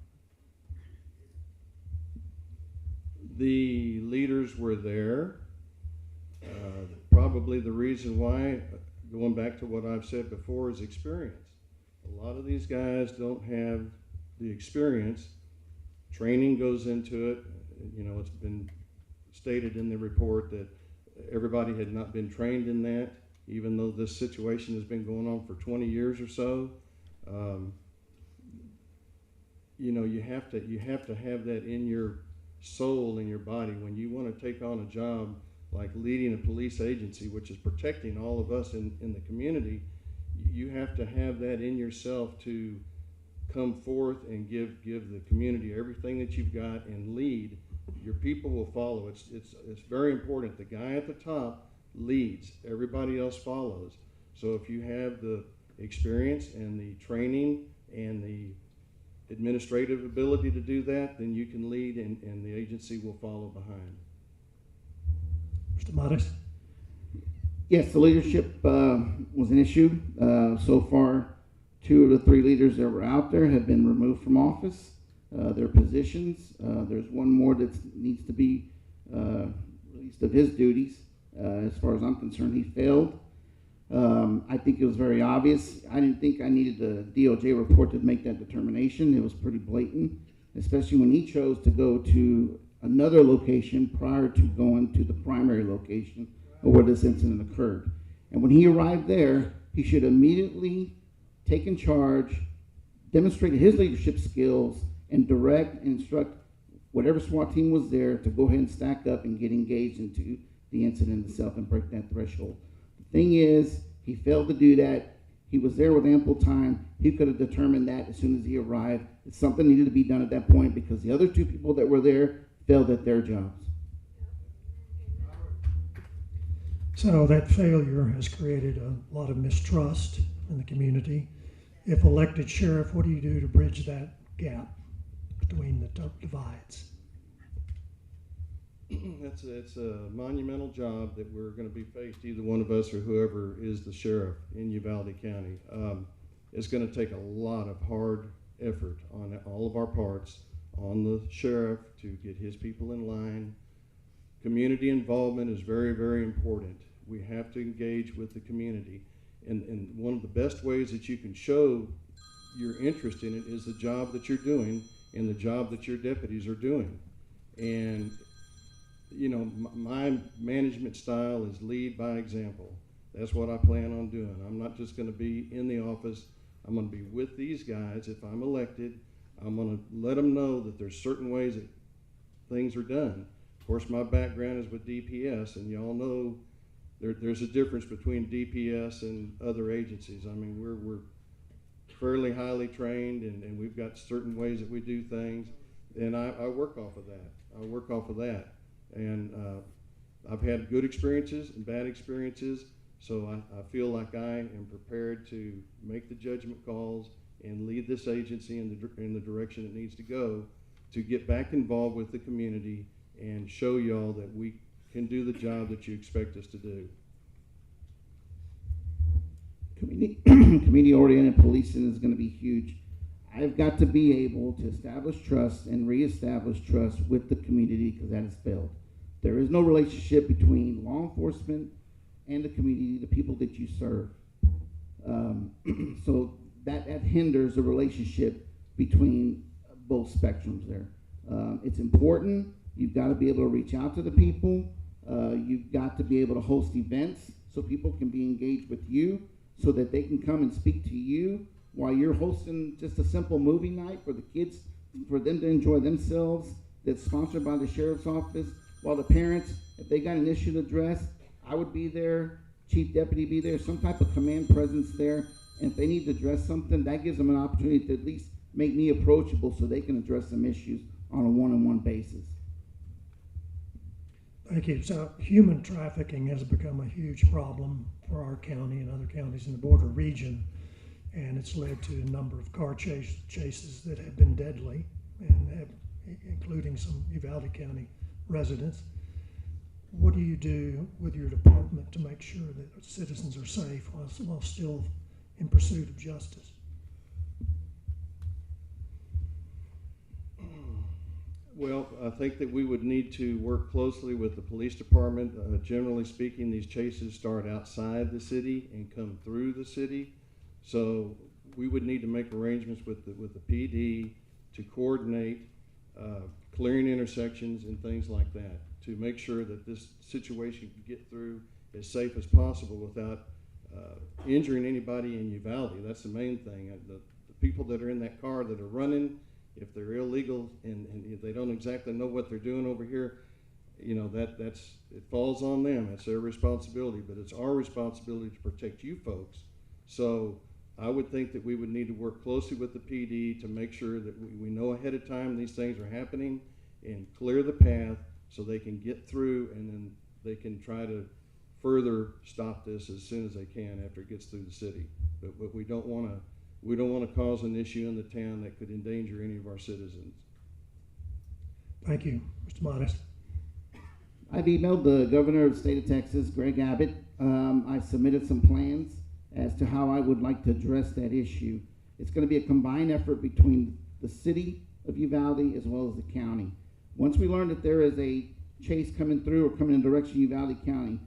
The leaders were there. Probably the reason why, going back to what I've said before, is experience. A lot of these guys don't have the experience. Training goes into it. It's been stated in the report that everybody had not been trained in that, even though this situation has been going on for 20 years or so. You have to have that in your soul, in your body. When you want to take on a job like leading a police agency, which is protecting all of us in the community, you have to have that in yourself to come forth and give the community everything that you've got and lead. Your people will follow. It's very important. The guy at the top leads. Everybody else follows. So if you have the experience and the training and the administrative ability to do that, then you can lead, and the agency will follow behind. Mr. Modis? Yes, the leadership was an issue. So far, 2 of the 3 leaders that were out there have been removed from office, their positions. There's one more that needs to be released of his duties. As far as I'm concerned, he failed. I think it was very obvious. I didn't think I needed the DOJ report to make that determination. It was pretty blatant, especially when he chose to go to another location prior to going to the primary location where this incident occurred. And when he arrived there, he should immediately taken charge, demonstrated his leadership skills, and direct and instruct whatever SWAT team was there to go ahead and stack up and get engaged into the incident itself and break that threshold. The thing is, he failed to do that. He was there with ample time. He could have determined that as soon as he arrived. Something needed to be done at that point because the other 2 people that were there failed at their jobs. So that failure has created a lot of mistrust in the community. If elected sheriff, what do you do to bridge that gap between the divides? It's a monumental job that we're going to be faced, either one of us or whoever is the sheriff in Uvalde County. It's going to take a lot of hard effort on all of our parts, on the sheriff to get his people in line. Community involvement is very, very important. We have to engage with the community. And one of the best ways that you can show your interest in it is the job that you're doing and the job that your deputies are doing. And you know, my management style is lead by example. That's what I plan on doing. I'm not just going to be in the office. I'm going to be with these guys. If I'm elected, I'm going to let them know that there's certain ways that things are done. Of course, my background is with DPS, and y'all know there's a difference between DPS and other agencies. I mean, we're fairly highly trained, and we've got certain ways that we do things, and I work off of that. And I've had good experiences and bad experiences, so I feel like I am prepared to make the judgment calls and lead this agency in the direction it needs to go to get back involved with the community and show y'all that we can do the job that you expect us to do. Community-oriented policing is going to be huge. I've got to be able to establish trust and reestablish trust with the community because that has failed. There is no relationship between law enforcement and the community, the people that you serve. So that hinders the relationship between both spectrums there. It's important. You've got to be able to reach out to the people. You've got to be able to host events so people can be engaged with you so that they can come and speak to you while you're hosting just a simple movie night for the kids, for them to enjoy themselves, that's sponsored by the sheriff's office, while the parents, if they got an issue to address, I would be there, chief deputy be there, some type of command presence there, and if they need to address something, that gives them an opportunity to at least make me approachable so they can address some issues on a one-on-one basis. Thank you. So human trafficking has become a huge problem for our county and other counties in the border region, and it's led to a number of car chases that have been deadly, and including some Uvalde County residents. What do you do with your department to make sure that citizens are safe while still in pursuit of justice? Well, I think that we would need to work closely with the police department. Generally speaking, these chases start outside the city and come through the city. So we would need to make arrangements with the PD to coordinate clearing intersections and things like that to make sure that this situation can get through as safe as possible without injuring anybody in Uvalde. That's the main thing. The people that are in that car that are running, if they're illegal and if they don't exactly know what they're doing over here, you know, it falls on them. It's their responsibility, but it's our responsibility to protect you folks. So I would think that we would need to work closely with the PD to make sure that we know ahead of time these things are happening and clear the path so they can get through, and then they can try to further stop this as soon as they can after it gets through the city. But we don't want to cause an issue in the town that could endanger any of our citizens. Thank you. Mr. Modest. I've emailed the governor of the state of Texas, Greg Abbott, I submitted some plans as to how I would like to address that issue. It's going to be a combined effort between the city of Uvalde as well as the county. Once we learn that there is a chase coming through or coming in the direction of Uvalde County,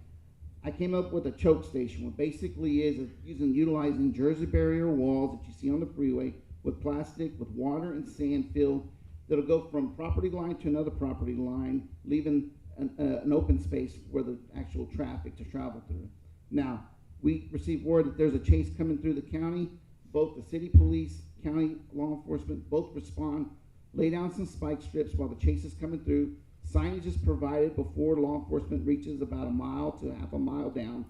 I came up with a choke station, what basically is utilizing Jersey barrier walls that you see on the freeway with plastic, with water and sand filled, that'll go from property line to another property line, leaving an open space for the actual traffic to travel through. Now, we received word that there's a chase coming through the county. Both the city police, county law enforcement, both respond, lay down some spike strips while the chase is coming through. Signage is provided before law enforcement reaches about a mile to half a mile down.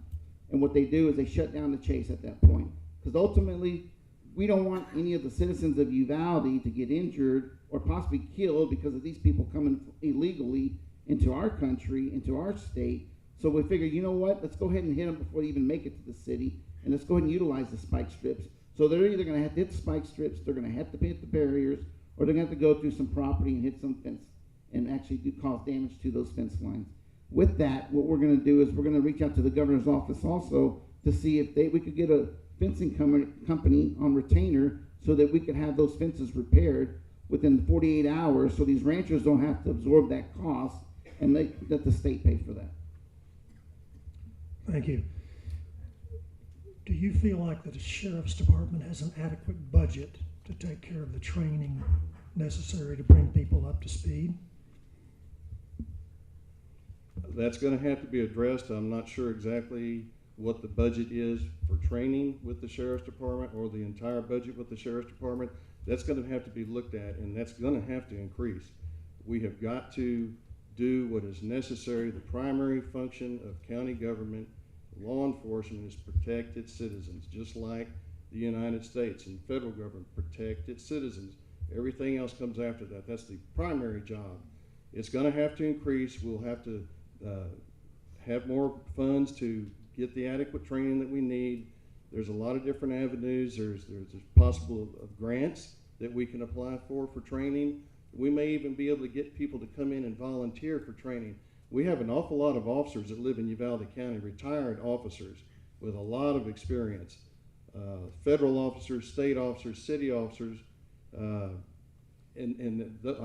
And what they do is they shut down the chase at that point. Because ultimately, we don't want any of the citizens of Uvalde to get injured or possibly killed because of these people coming illegally into our country, into our state. So we figured, you know what, let's go ahead and hit them before they even make it to the city, and let's go ahead and utilize the spike strips. So they're either going to have to hit the spike strips, they're going to have to hit the barriers, or they're going to have to go through some property and hit some fence and actually cause damage to those fence lines. With that, what we're going to do is we're going to reach out to the governor's office also to see if we could get a fencing company on retainer so that we could have those fences repaired within 48 hours so these ranchers don't have to absorb that cost and let the state pay for that. Thank you. Do you feel like that the sheriff's department has an adequate budget to take care of the training necessary to bring people up to speed? That's going to have to be addressed. I'm not sure exactly what the budget is for training with the sheriff's department or the entire budget with the sheriff's department. That's going to have to be looked at, and that's going to have to increase. We have got to do what is necessary. The primary function of county government, law enforcement, is protect its citizens, just like the United States and federal government protect its citizens. Everything else comes after that. That's the primary job. It's going to have to increase. We'll have to have more funds to get the adequate training that we need. There's a lot of different avenues. There's possible of grants that we can apply for training. We may even be able to get people to come in and volunteer for training. We have an awful lot of officers that live in Uvalde County, retired officers with a lot of experience. Federal officers, state officers, city officers, I'm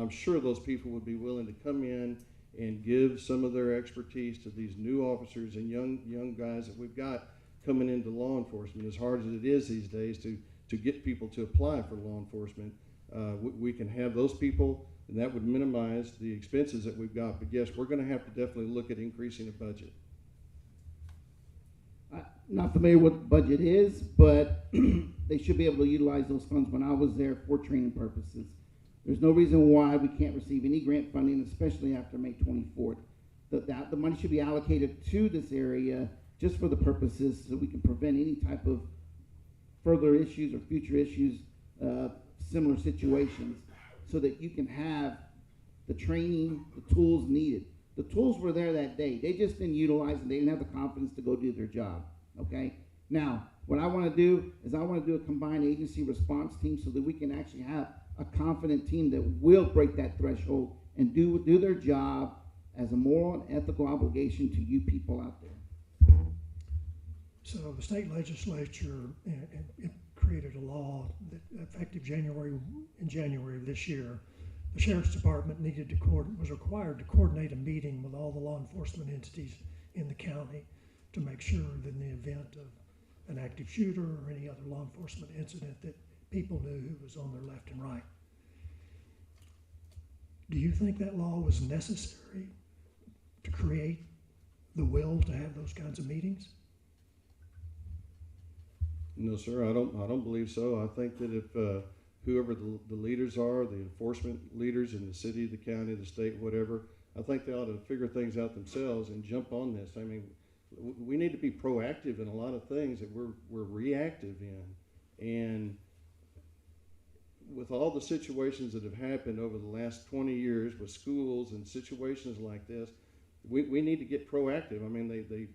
sure those people would be willing to come in and give some of their expertise to these new officers and young guys that we've got coming into law enforcement. As hard as it is these days to get people to apply for law enforcement, we can have those people, and that would minimize the expenses that we've got. But yes, we're going to have to definitely look at increasing the budget. I'm not familiar what the budget is, but they should be able to utilize those funds when I was there for training purposes. There's no reason why we can't receive any grant funding, especially after May 24th. The money should be allocated to this area just for the purposes so we can prevent any type of further issues or future issues, similar situations, so that you can have the training, the tools needed. The tools were there that day. They just didn't utilize them. They didn't have the confidence to go do their job, okay? Now, what I want to do is I want to do a combined agency response team so that we can actually have a confident team that will break that threshold and do their job as a moral and ethical obligation to you people out there. So the state legislature created a law that effective in January of this year, the sheriff's department was required to coordinate a meeting with all the law enforcement entities in the county to make sure that in the event of an active shooter or any other law enforcement incident that people knew who was on their left and right. Do you think that law was necessary to create the will to have those kinds of meetings? No, sir, I don't believe so. I think that if whoever the leaders are, the enforcement leaders in the city, the county, the state, whatever, I think they ought to figure things out themselves and jump on this. I mean, we need to be proactive in a lot of things that we're reactive in. And with all the situations that have happened over the last 20 years with schools and situations like this, we need to get proactive. I mean, they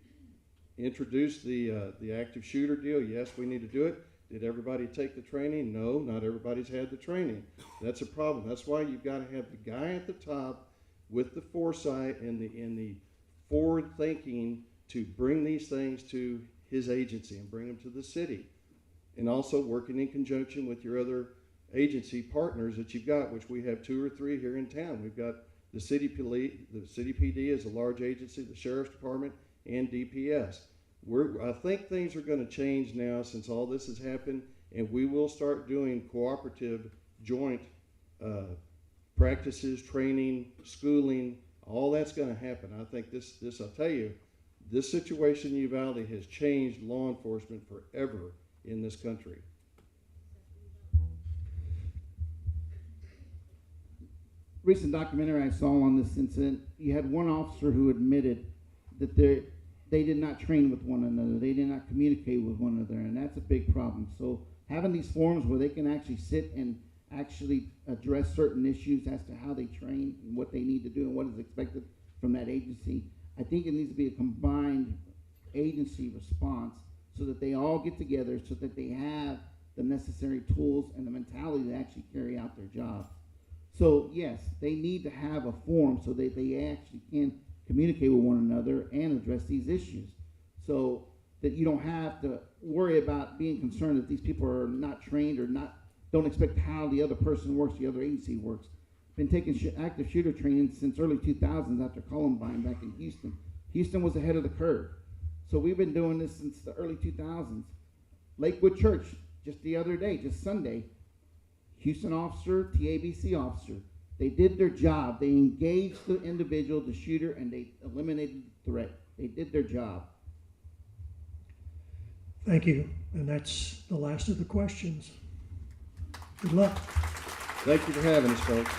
introduced the active shooter deal. Yes, we need to do it. Did everybody take the training? No, not everybody's had the training. That's a problem. That's why you've got to have the guy at the top with the foresight and the forward thinking to bring these things to his agency and bring them to the city. And also working in conjunction with your other agency partners that you've got, which we have 2 or 3 here in town. We've got the city PD is a large agency, the sheriff's department, and DPS. I think things are going to change now since all this has happened, and we will start doing cooperative joint practices, training, schooling. All that's going to happen. I think this I'll tell you, this situation in Uvalde has changed law enforcement forever in this country. Recent documentary I saw on this incident, you had one officer who admitted that they did not train with one another, they did not communicate with one another, and that's a big problem. So having these forums where they can actually sit and actually address certain issues as to how they train and what they need to do and what is expected from that agency, I think it needs to be a combined agency response so that they all get together so that they have the necessary tools and the mentality to actually carry out their jobs. So yes, they need to have a forum so that they actually can communicate with one another and address these issues, so that you don't have to worry about being concerned that these people are not trained or don't expect how the other person works, the other agency works. Been taking active shooter training since early 2000s after Columbine back in Houston. Houston was ahead of the curve. So we've been doing this since the early 2000s. Lakewood Church, just the other day, just Sunday, Houston officer, TABC officer, they did their job. They engaged the individual, the shooter, and they eliminated the threat. They did their job. Thank you. And that's the last of the questions. Good luck. Thank you for having us, folks.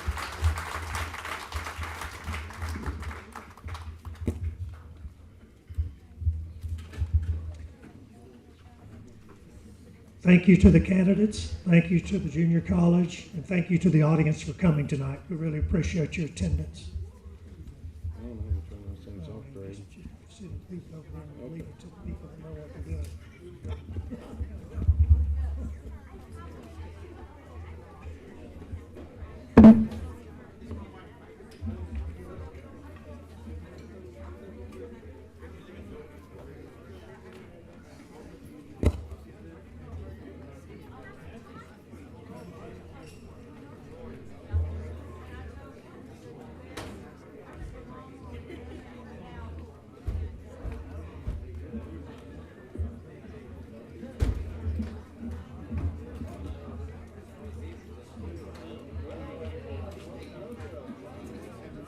Thank you to the candidates, thank you to the junior college, and thank you to the audience for coming tonight. We really appreciate your attendance. I don't know how to turn those things off, Greg. Sit and leave it over there and leave it to the people that know what they're doing.